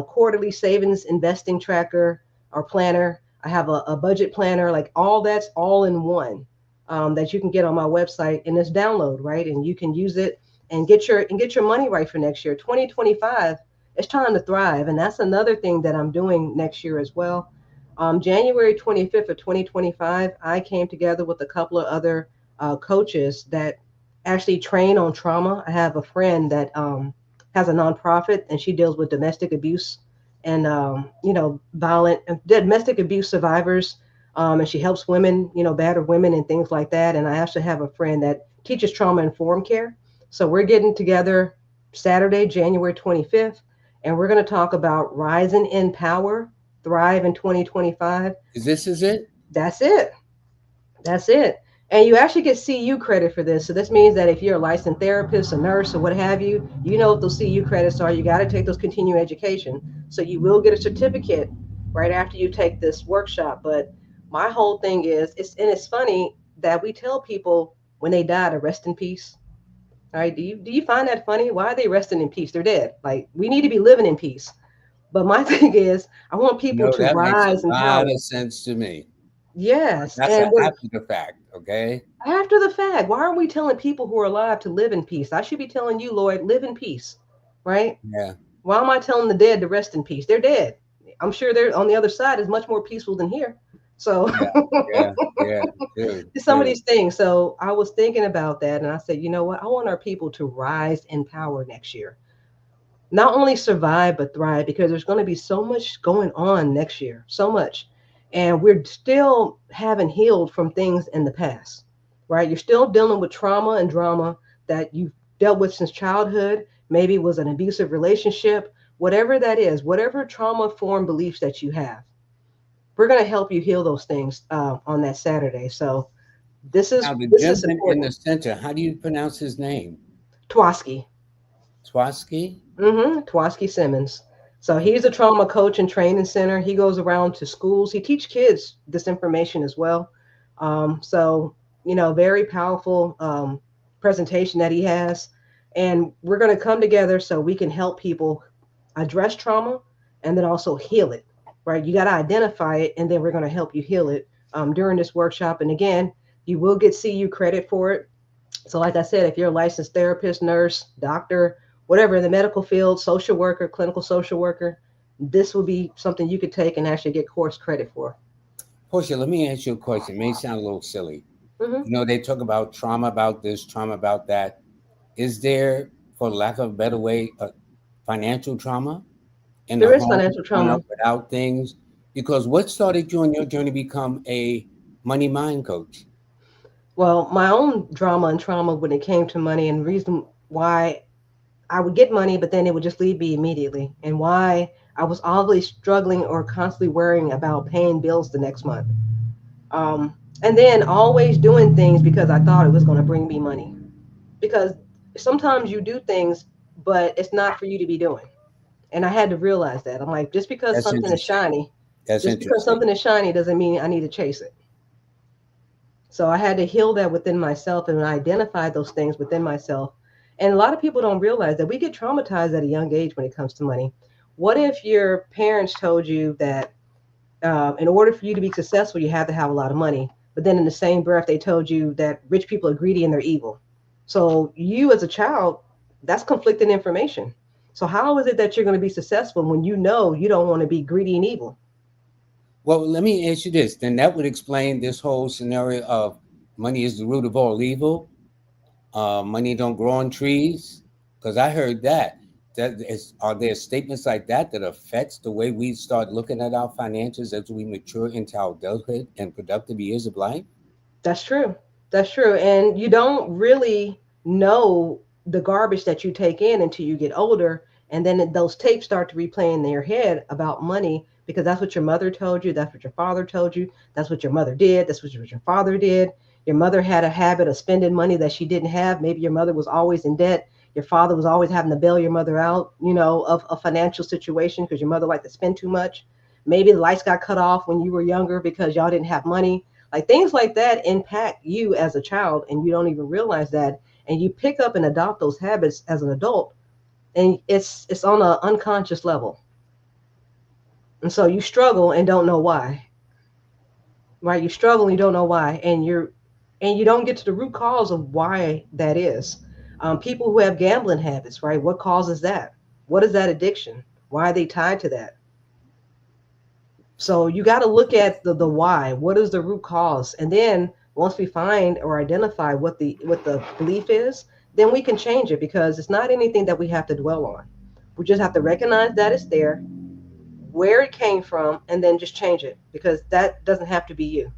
quarterly savings investing tracker or planner. I have a budget planner, like all that's all in one, that you can get on my website and it's download, right? And you can use it and get your money right for next year. 2025, it's time to thrive, and that's another thing that I'm doing next year as well. January 25th of 2025, I came together with a couple of other coaches that actually train on trauma. I have a friend that has a nonprofit and she deals with domestic abuse and violent domestic abuse survivors. And she helps women, battered women and things like that. And I actually have a friend that teaches trauma informed care. So we're getting together Saturday, January 25th, and we're going to talk about rising in power, thrive in 2025. Is it? That's it. That's it. And you actually get CU credit for this. So this means that if you're a licensed therapist, a nurse, or what have you, you know what those CU credits are. You got to take those continuing education. So you will get a certificate right after you take this workshop. But my whole thing is, it's funny that we tell people when they die to rest in peace. All right. Do you find that funny? Why are they resting in peace? They're dead. Like we need to be living in peace. But my thing is, I want people No, to that makes rise in a lot power. of sense to me. Yes. That's And a we're after the fact, okay? after the fact, why aren't we telling people who are alive to live in peace? I should be telling you, Lloyd, live in peace, right? Yeah, Why am I telling the dead to rest in peace? They're dead. I'm sure they're on the other side is much more peaceful than here. So yeah, yeah, yeah. True, some of true. these things. So I was thinking about that and I said, you know what? I want our people to rise in power next year. Not only survive but thrive because there's going to be so much going on next year, so much, and we're still haven't healed from things in the past, right? You're still dealing with trauma and drama that you've dealt with since childhood. Maybe it was an abusive relationship, whatever that is, whatever trauma form beliefs that you have, we're going to help you heal those things on that Saturday. So this is Now, the this is gentleman in the important. center, how do you pronounce his name? Twaski. Twaski? Twaski Simmons. So he's a trauma coach and training center. He goes around to schools. He teaches kids this information as well. So very powerful presentation that he has, and we're going to come together so we can help people address trauma and then also heal it. Right? You got to identify it, and then we're going to help you heal it during this workshop. And again, you will get CU credit for it. So, like I said, if you're a licensed therapist, nurse, doctor, whatever in the medical field, social worker, clinical social worker, this will be something you could take and actually get course credit for. Portia, let me ask you a question. It may sound a little silly. Hmm. They talk about trauma about this, trauma about that. Is there, for lack of a better way, a financial trauma in the There is home financial growing trauma. up without things? Because what started you on your journey to become a money mind coach? Well, my own drama and trauma when it came to money, and reason why I would get money, but then it would just leave me immediately, and why I was always struggling or constantly worrying about paying bills the next month. Um, and then always doing things because I thought it was going to bring me money. Because sometimes you do things, but it's not for you to be doing. And I had to realize that. I'm like, That's interesting. That's just because interesting. something is shiny doesn't mean I need to chase it. So I had to heal that within myself and identify those things within myself. And a lot of people don't realize that we get traumatized at a young age when it comes to money. What if your parents told you that in order for you to be successful, you have to have a lot of money? But then in the same breath, they told you that rich people are greedy and they're evil. So you as a child, that's conflicting information. So how is it that you're going to be successful when you know you don't want to be greedy and evil? Well, let me ask you this. Then that would explain this whole scenario of money is the root of all evil. Money don't grow on trees. Because I heard that. Are there statements like that that affects the way we start looking at our finances as we mature into our adulthood and productive years of life? That's true. That's true. And you don't really know the garbage that you take in until you get older. And then those tapes start to replay in your head about money because that's what your mother told you. That's what your father told you. That's what your mother did. That's what your father did. Your mother had a habit of spending money that she didn't have. Maybe your mother was always in debt. Your father was always having to bail your mother out, of a financial situation because your mother liked to spend too much. Maybe the lights got cut off when you were younger because y'all didn't have money. Like things like that impact you as a child, and you don't even realize that, and you pick up and adopt those habits as an adult, and it's on an unconscious level, and so you struggle and don't know why, right? You struggle and you don't know why, and you don't get to the root cause of why that is. People who have gambling habits, right? What causes that? What is that addiction? Why are they tied to that? So you got to look at the why. What is the root cause? And then once we find or identify what the belief is, then we can change it because it's not anything that we have to dwell on. We just have to recognize that it's there, where it came from, and then just change it because that doesn't have to be you.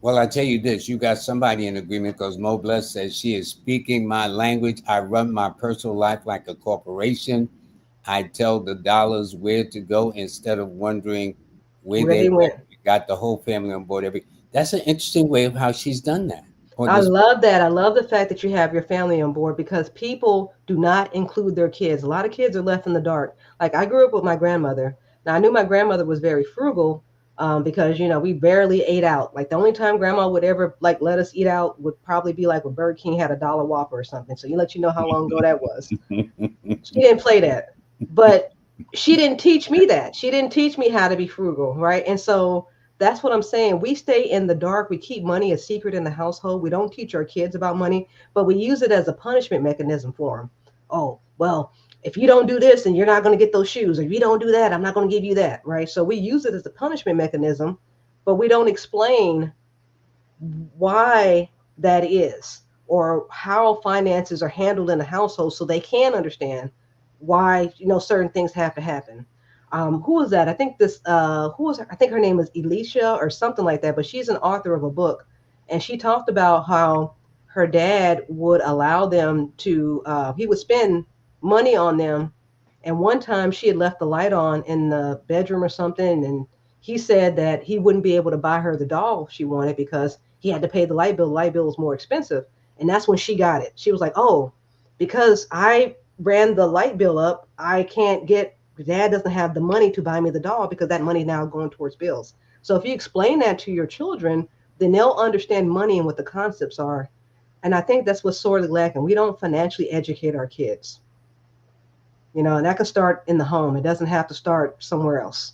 Well, I tell you this, you got somebody in agreement because Mo Bless says she is speaking my language. I run my personal life like a corporation. I tell the dollars where to go instead of wondering where Where they they went. went. We got the whole family on board. That's an interesting way of how she's done that. Or I this. love that. I love the fact that you have your family on board because people do not include their kids. A lot of kids are left in the dark. Like I grew up with my grandmother. Now I knew my grandmother was very frugal because we barely ate out. Like the only time grandma would ever like let us eat out would probably be like when Burger King had a dollar Whopper or something. So you know how long ago that was. She didn't play that. But she didn't teach me that. She didn't teach me how to be frugal, right? And so that's what I'm saying. We stay in the dark. We keep money a secret in the household. We don't teach our kids about money, but we use it as a punishment mechanism for them. Oh, well, if you don't do this, then you're not going to get those shoes. Or if you don't do that, I'm not going to give you that, right? So we use it as a punishment mechanism, but we don't explain why that is or how finances are handled in the household so they can understand why certain things have to happen. Who was that? I think this who was her? I think her name is Alicia or something like that, but she's an author of a book, and she talked about how her dad would allow them to he would spend money on them, and one time she had left the light on in the bedroom or something, and he said that he wouldn't be able to buy her the doll she wanted because he had to pay the light bill. The light bill was more expensive. And that's when she got it. She was like, oh, because I ran the light bill up, I can't get, dad doesn't have the money to buy me the doll because that money now going towards bills. So if you explain that to your children, then they'll understand money and what the concepts are. And I think that's what's sorely lacking. We don't financially educate our kids, and that can start in the home. It doesn't have to start somewhere else.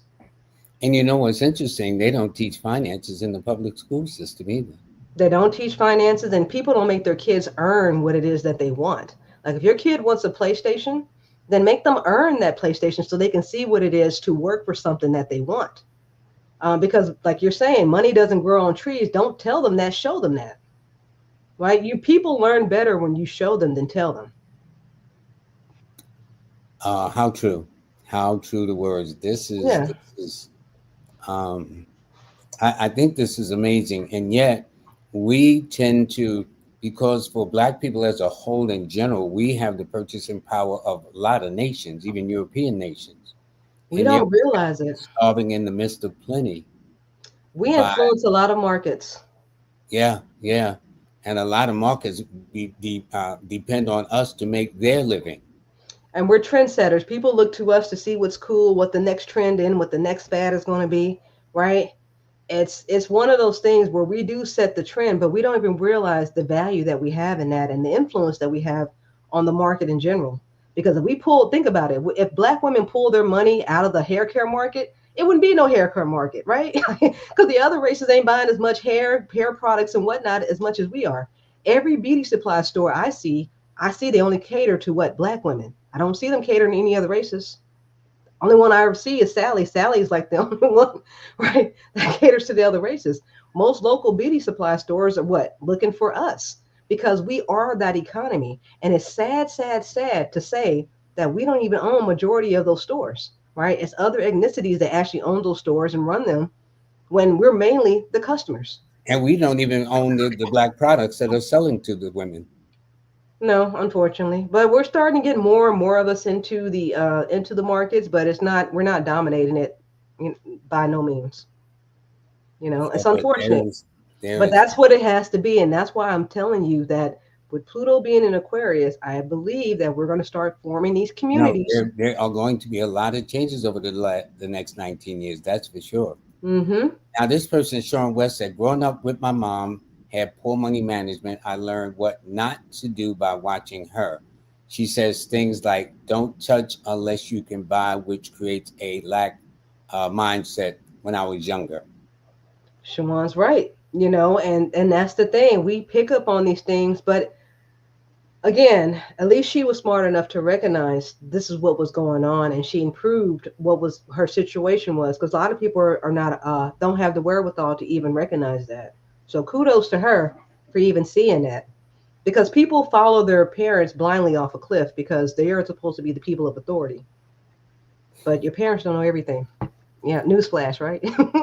And you know what's interesting? They don't teach finances in the public school system either. They don't teach finances, and people don't make their kids earn what it is that they want. Like if your kid wants a PlayStation, then make them earn that PlayStation so they can see what it is to work for something that they want. Because, like you're saying, money doesn't grow on trees. Don't tell them that. Show them that. Right? You people learn better when you show them than tell them. How true. How true the words. Yeah, This is um I think this is amazing. And yet we tend to, because for black people as a whole in general, we have the purchasing power of a lot of nations, even European nations. we And yet don't realize it. we're starving in the midst of plenty We by, influence a lot of markets. yeah, yeah. And a lot of markets depend on us to make their living. And we're trendsetters. People look to us to see what's cool, what the next trend in, what the next fad is going to be, right? It's one of those things where we do set the trend, but we don't even realize the value that we have in that and the influence that we have on the market in general. Because if we pull, think about it, if black women pull their money out of the hair care market, it wouldn't be no hair care market, right? Because the other races ain't buying as much hair products and whatnot as much as we are. Every beauty supply store I see they only cater to what black women. I don't see them catering to any other races. Only one I ever see is Sally. Sally's like the only one, right, that caters to the other races. Most local beauty supply stores are what? Looking for us because we are that economy. And it's sad, sad, sad to say that we don't even own majority of those stores, right? It's other ethnicities that actually own those stores and run them when we're mainly the customers. And we don't even own the black products that are selling to the women. No, unfortunately, but we're starting to get more and more of us into the markets, but it's not we're not dominating it by no means. Yeah, It's but unfortunate, there but is that's what it has to be, and that's why I'm telling you that with Pluto being in Aquarius, I believe that we're going to start forming these no, communities. there are going to be a lot of changes over the next 19 years. That's for sure. Mm-hmm. Now, this person, Sean West, said, growing up with my mom, had poor money management. I learned what not to do by watching her. She says things like, don't touch unless you can buy, which creates a lack mindset when I was younger. Shawan's right. And that's the thing. We pick up on these things, but again, at least she was smart enough to recognize this is what was going on, and she improved what was her situation was. Because a lot of people are not don't have the wherewithal to even recognize that. So kudos to her for even seeing that. Because people follow their parents blindly off a cliff because they are supposed to be the people of authority, but your parents don't know everything. Yeah, newsflash, right?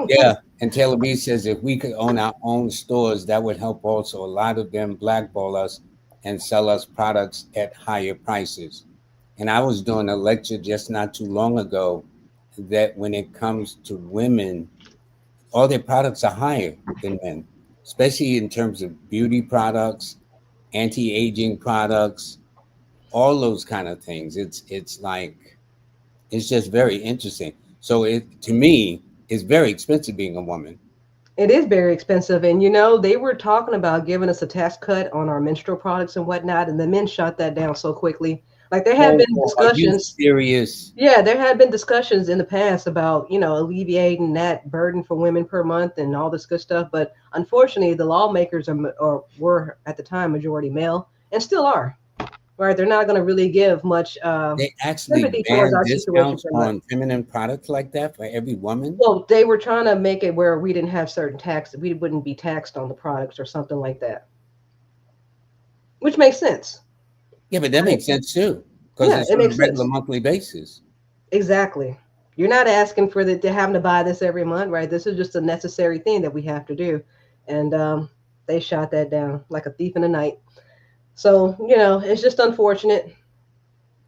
Yeah. And Taylor B says, if we could own our own stores, that would help also. A lot of them blackball us and sell us products at higher prices. And I was doing a lecture just not too long ago that when it comes to women, all their products are higher than men, especially in terms of beauty products, anti-aging products, all those kind of things. It's like it's just very interesting. So it to me is very expensive being a woman. It is very expensive. And they were talking about giving us a tax cut on our menstrual products and whatnot, and the men shot that down so quickly. Like there had been Oh, are you discussions. serious? Yeah, there had been discussions in the past about, alleviating that burden for women per month and all this good stuff. But unfortunately, the lawmakers or were at the time majority male and still are. Right? They're not going to really give much They actually sympathy towards ban our situation discounts per month. on feminine products like that for every woman. Well, they were trying to make it where we didn't have certain tax, we wouldn't be taxed on the products or something like that, which makes sense. Yeah, but that Right. makes sense too, because Yeah, it's it on a makes regular sense. monthly basis. Exactly. You're not asking for the to having to buy this every month, right? This is just a necessary thing that we have to do, and they shot that down like a thief in the night. So it's just unfortunate.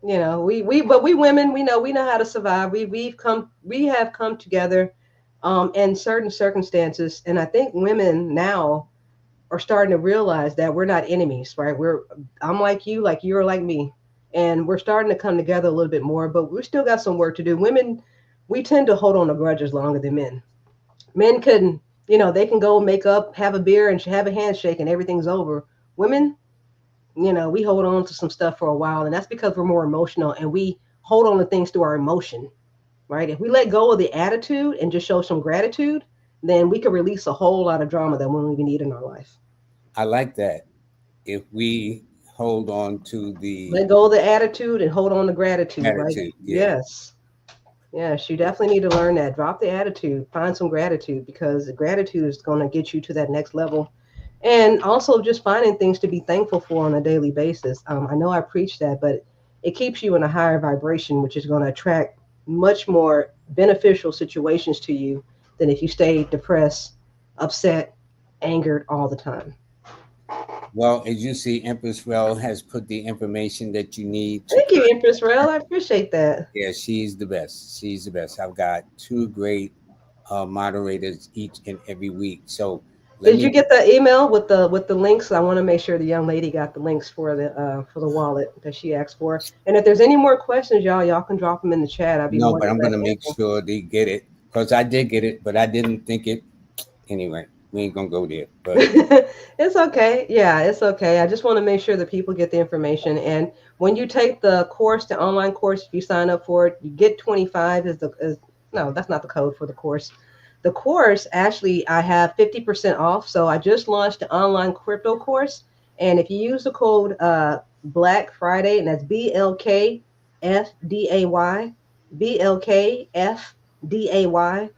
But we women, we know how to survive. We have come together, in certain circumstances, and I think women now are starting to realize that we're not enemies, right? I'm like you're like me, and we're starting to come together a little bit more. But we still got some work to do. Women, we tend to hold on to grudges longer than men. Men can, they can go make up, have a beer, and have a handshake, and everything's over. Women, we hold on to some stuff for a while, and that's because we're more emotional, and we hold on to things through our emotion, right? If we let go of the attitude and just show some gratitude, then we can release a whole lot of drama that we don't even need in our life. I like that. If we hold on to the Let go of the attitude and hold on to gratitude, right? attitude, yeah. Yes. Yes, you definitely need to learn that. Drop the attitude, find some gratitude because the gratitude is going to get you to that next level. And also just finding things to be thankful for on a daily basis. I know I preach that, but it keeps you in a higher vibration, which is going to attract much more beneficial situations to you than if you stay depressed, upset, angered all the time. Well, as you see, Empress Rel has put the information that you need to Thank you, Empress Rail. contact. I appreciate that. Yeah, she's the best. She's the best. I've got two great moderators each and every week. So let Did you me get the email with the links? I want to make sure the young lady got the links for the wallet that she asked for. And if there's any more questions, y'all can drop them in the chat. I'll be no, more but than I'm glad gonna to make answer. sure they get it because I did get it, but I didn't think it. Anyway, we ain't gonna go there. But It's okay. Yeah, it's okay. I just want to make sure that people get the information. And when you take the course, the online course, if you sign up for it, you get 25 is no, that's not the code for the course. The course actually I have 50% off. So I just launched the online crypto course. And if you use the code Black Friday, and that's BLKFDAY, BLKFDAY,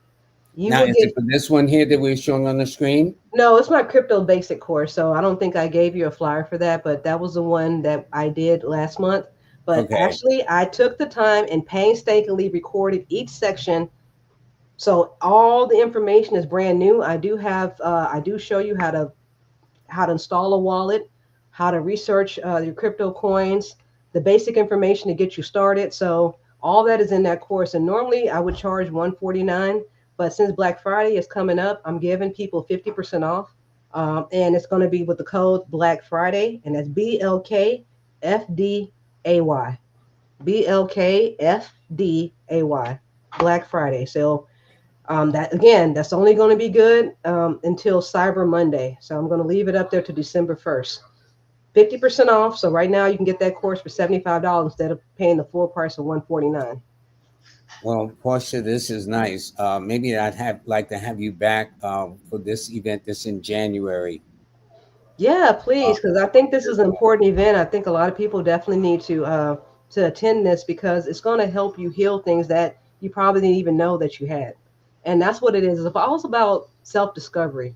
you now, will is get. it for this one here that we're showing on the screen? No, it's my crypto basic course. So I don't think I gave you a flyer for that, but that was the one that I did last month. But Okay. actually, I took the time and painstakingly recorded each section. So all the information is brand new. I do show you how to install a wallet, how to research your crypto coins, the basic information to get you started. So all that is in that course. And normally I would charge 149, but since Black Friday is coming up, I'm giving people 50% off. And it's going to be with the code Black Friday, and that's BLKFDAY. BLKFDAY. Black Friday. So That again, that's only going to be good until Cyber Monday. So I'm going to leave it up there to December 1st. 50% off. So right now you can get that course for $75 instead of paying the full price of 149. Well, Portia, this is nice. Maybe I'd have like to have you back for this event. This in January. Yeah, Uh, please, because I think this is an important event. I think a lot of people definitely need to attend this because it's going to help you heal things that you probably didn't even know that you had. And that's what it is. It's all about self-discovery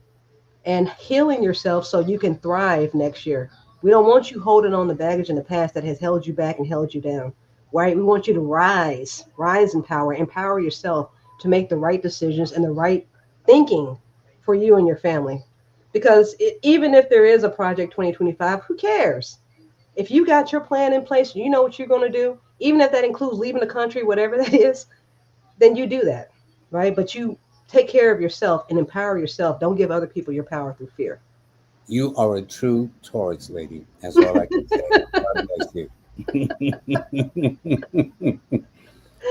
and healing yourself so you can thrive next year. We don't want you holding on the baggage in the past that has held you back and held you down. Right? We want you to rise in power, empower yourself to make the right decisions and the right thinking for you and your family. Because even if there is a project 2025, who cares? If you got your plan in place, you know what you're going to do, even if that includes leaving the country, whatever that is, then you do that, right? But you take care of yourself and empower yourself. Don't give other people your power through fear. you are a true Taurus lady. That's all I can say. God bless you.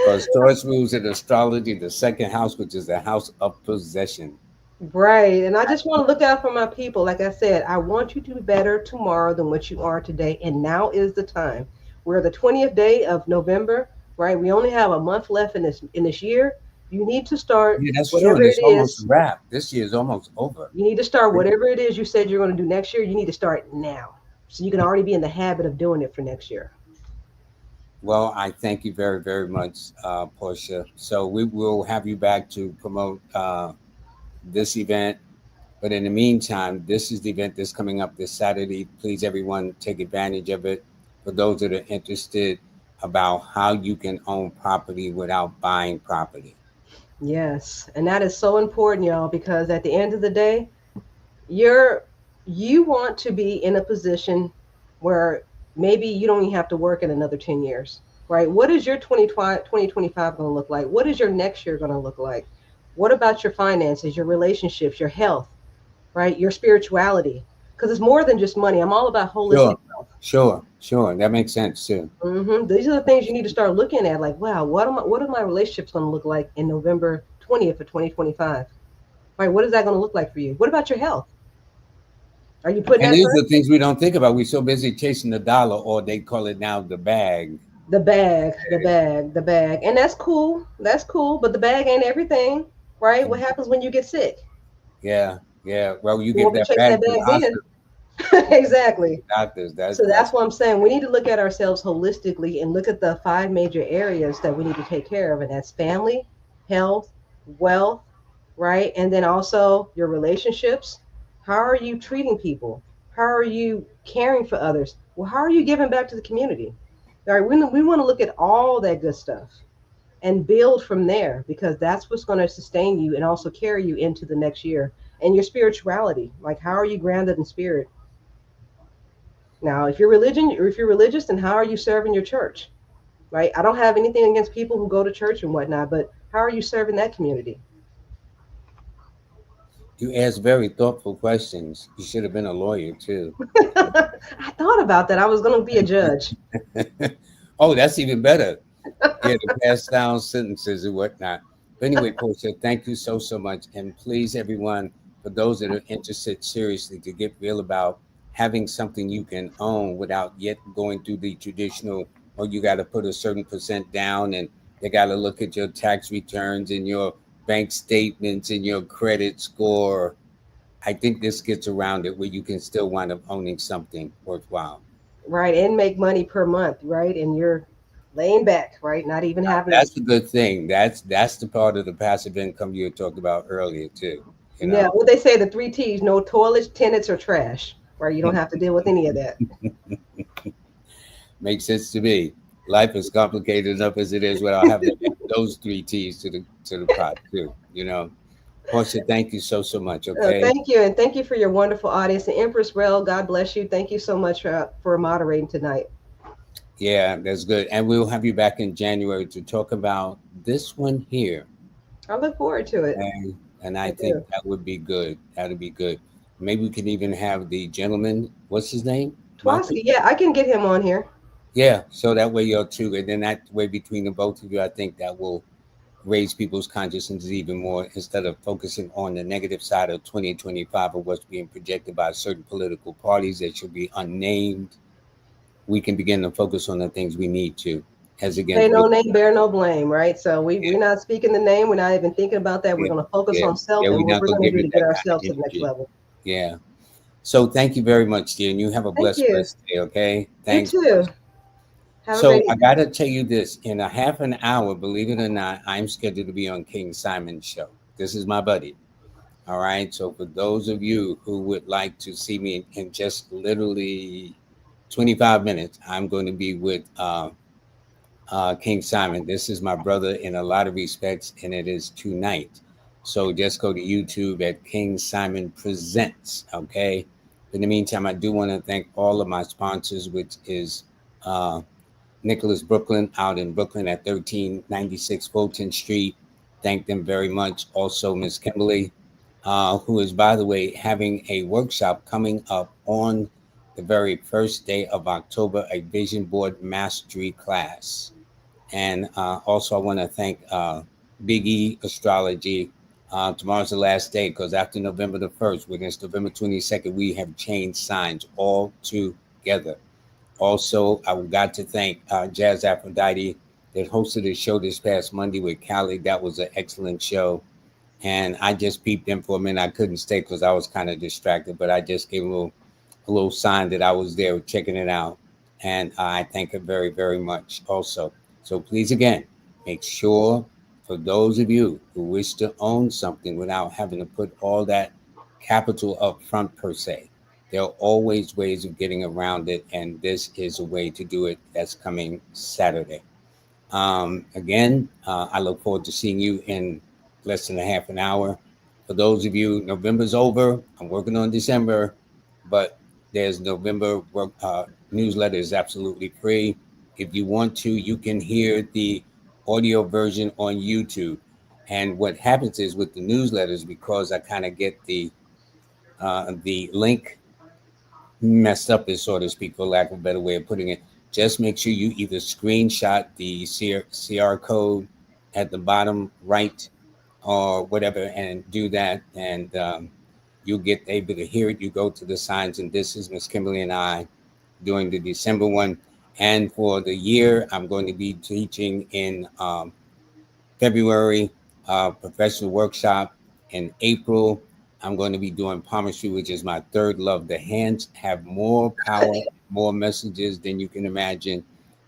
Because Taurus rules in astrology the second house, which is the house of possession. Right. And I just want to look out for my people. Like I said, I want you to be better tomorrow than what you are today. And now is the time. We're the 20th day of November, right? We only have a month left in this year. You need to start Yeah, that's true. whatever And it it's almost a is. wrap. This year is almost over. You need to start whatever it is you said you're going to do next year. You need to start now. So you can already be in the habit of doing it for next year. Well, I thank you very, very much, Portia. So we will have you back to promote this event. But in the meantime, this is the event that's coming up this Saturday. Please, everyone, take advantage of it. For those that are interested about how you can own property without buying property. Yes. And that is so important, y'all, because at the end of the day, you're you want to be in a position where maybe you don't even have to work in another 10 years, right? What is your 2025 going to look like? What is your next year going to look like? What about your finances, your relationships, your health, right? Your spirituality? Because it's more than just money. I'm all about holistic Sure, health. sure. That makes sense too. These are the things you need to start looking at. Like, wow, what are my relationships going to look like in November 20th of 2025? Right? What is that going to look like for you? What about your health? Are you putting And that these first? are things we don't think about. We're so busy chasing the dollar, or they call it now the bag. The bag, and that's cool. That's cool, but the bag ain't everything, right? What Mhm. happens when you get sick? Yeah, yeah. Well, you You give won't be that chasing bag that to the bag hospital. then. Exactly. Doctors. So That's that's what I'm saying. We need to look at ourselves holistically and look at the five major areas that we need to take care of, and that's family, health, wealth, right? And then also your relationships. How are you treating people? How are you caring for others? Well, how are you giving back to the community? All right, we want to look at all that good stuff and build from there because that's what's going to sustain you and also carry you into the next year. And your spirituality, like how are you grounded in spirit? Now, if you're religion or if you're religious, then how are you serving your church? Right? I don't have anything against people who go to church and whatnot, but how are you serving that community? you ask very thoughtful questions. You should have been a lawyer too. I thought about that. I was going to be a judge. Oh, that's even better. Yeah, to pass down sentences and whatnot. But anyway, Portia, thank you so much. And please, everyone, for those that are interested seriously to get real about having something you can own without yet going through the traditional, or you got to put a certain percent down and they got to look at your tax returns and your bank statements and your credit score. I think this gets around it where you can still wind up owning something worthwhile. Right? And make money per month, right? And you're laying back, right? Not even having, That's a good thing. That's the part of the passive income you had talked about earlier too. You yeah, know, what they say the three T's: no toilets, tenants, or trash. Right? You don't have to deal with any of that. makes sense to me. Life is complicated enough as it is without having to add those three T's to the pot too. You know, Portia, thank you so much. Okay, Thank you, and thank you for your wonderful audience. And Empress Rel, God bless you. Thank you so much for moderating tonight. yeah, that's good. And we'll have you back in January to talk about this one here. I look forward to it. And I I think do. that would be good. That would be good. Maybe we could even have the gentleman. What's his name? Monty. Twaski, yeah, I can get him on here. Yeah, so that way you're two, and then that way between the both of you, I think that will raise people's consciousness even more instead of focusing on the negative side of 2025 of what's being projected by certain political parties that should be unnamed. We can begin to focus on the things we need to, as Pay against no business. name, bear no blame, right? So we're not speaking the name. We're not even thinking about that. We're Yeah, going to focus yeah, on self yeah. and We're what not we're gonna going to give do it to get that kind of ourselves to the next energy. level. Yeah. So thank you very much, dear, and you have a Thank blessed, you. blessed day. Okay. You Thanks. too. Have a So great I evening. gotta tell you this: in a half an hour, believe it or not, I'm scheduled to be on King Simon's show. This is my buddy. All right. So for those of you who would like to see me in just literally 25 minutes, I'm going to be with King Simon. This is my brother in a lot of respects, and it is tonight. So just go to YouTube at King Simon Presents. Okay. In the meantime, I do want to thank all of my sponsors, which is uh, Nicholas Brooklyn out in Brooklyn at 1396 Fulton Street. Thank them very much. Also, Miss Kimberly, who is, by the way, having a workshop coming up on the very first day of October, a vision board mastery class. And also, I want to thank Big E Astrology. Tomorrow's the last day because after November the 1st, when it's November 22nd, we have changed signs all together. Also, I got to thank Jazz Aphrodite that hosted a show this past Monday with Callie. That was an excellent show. And I just peeped in for a minute. I couldn't stay because I was kind of distracted, but I just gave a little sign that I was there checking it out. And I thank her very, very much also. So please, again, make sure for those of you who wish to own something without having to put all that capital up front per se, there are always ways of getting around it. And this is a way to do it that's coming Saturday. Again, I look forward to seeing you in less than a half an hour. For those of you, November's over. I'm working on December, but there's November work, newsletter is absolutely free. If you want to, you can hear the audio version on YouTube. And what happens is with the newsletters, because I kind of get the link messed up, is so to speak, for lack of a better way of putting it. Just make sure you either screenshot the CR code at the bottom right or whatever and do that, and you'll get able to hear it. You go to the signs, and this is Miss Kimberly and I doing the December one. And for the year, I'm going to be teaching in February, professional workshop. In April, I'm going to be doing palmistry, which is my third love. The hands have more power, more messages than you can imagine.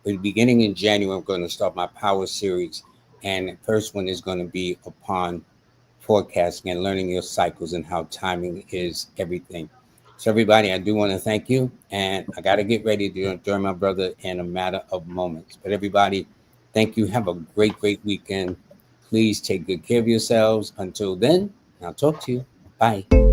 But beginning in January, I'm going to start my power series. And the first one is going to be upon forecasting and learning your cycles and how timing is everything. So, everybody, I do want to thank you. And I got to get ready to join my brother in a matter of moments. But, everybody, thank you. Have a great, great weekend. Please take good care of yourselves. Until then, I'll talk to you. Bye.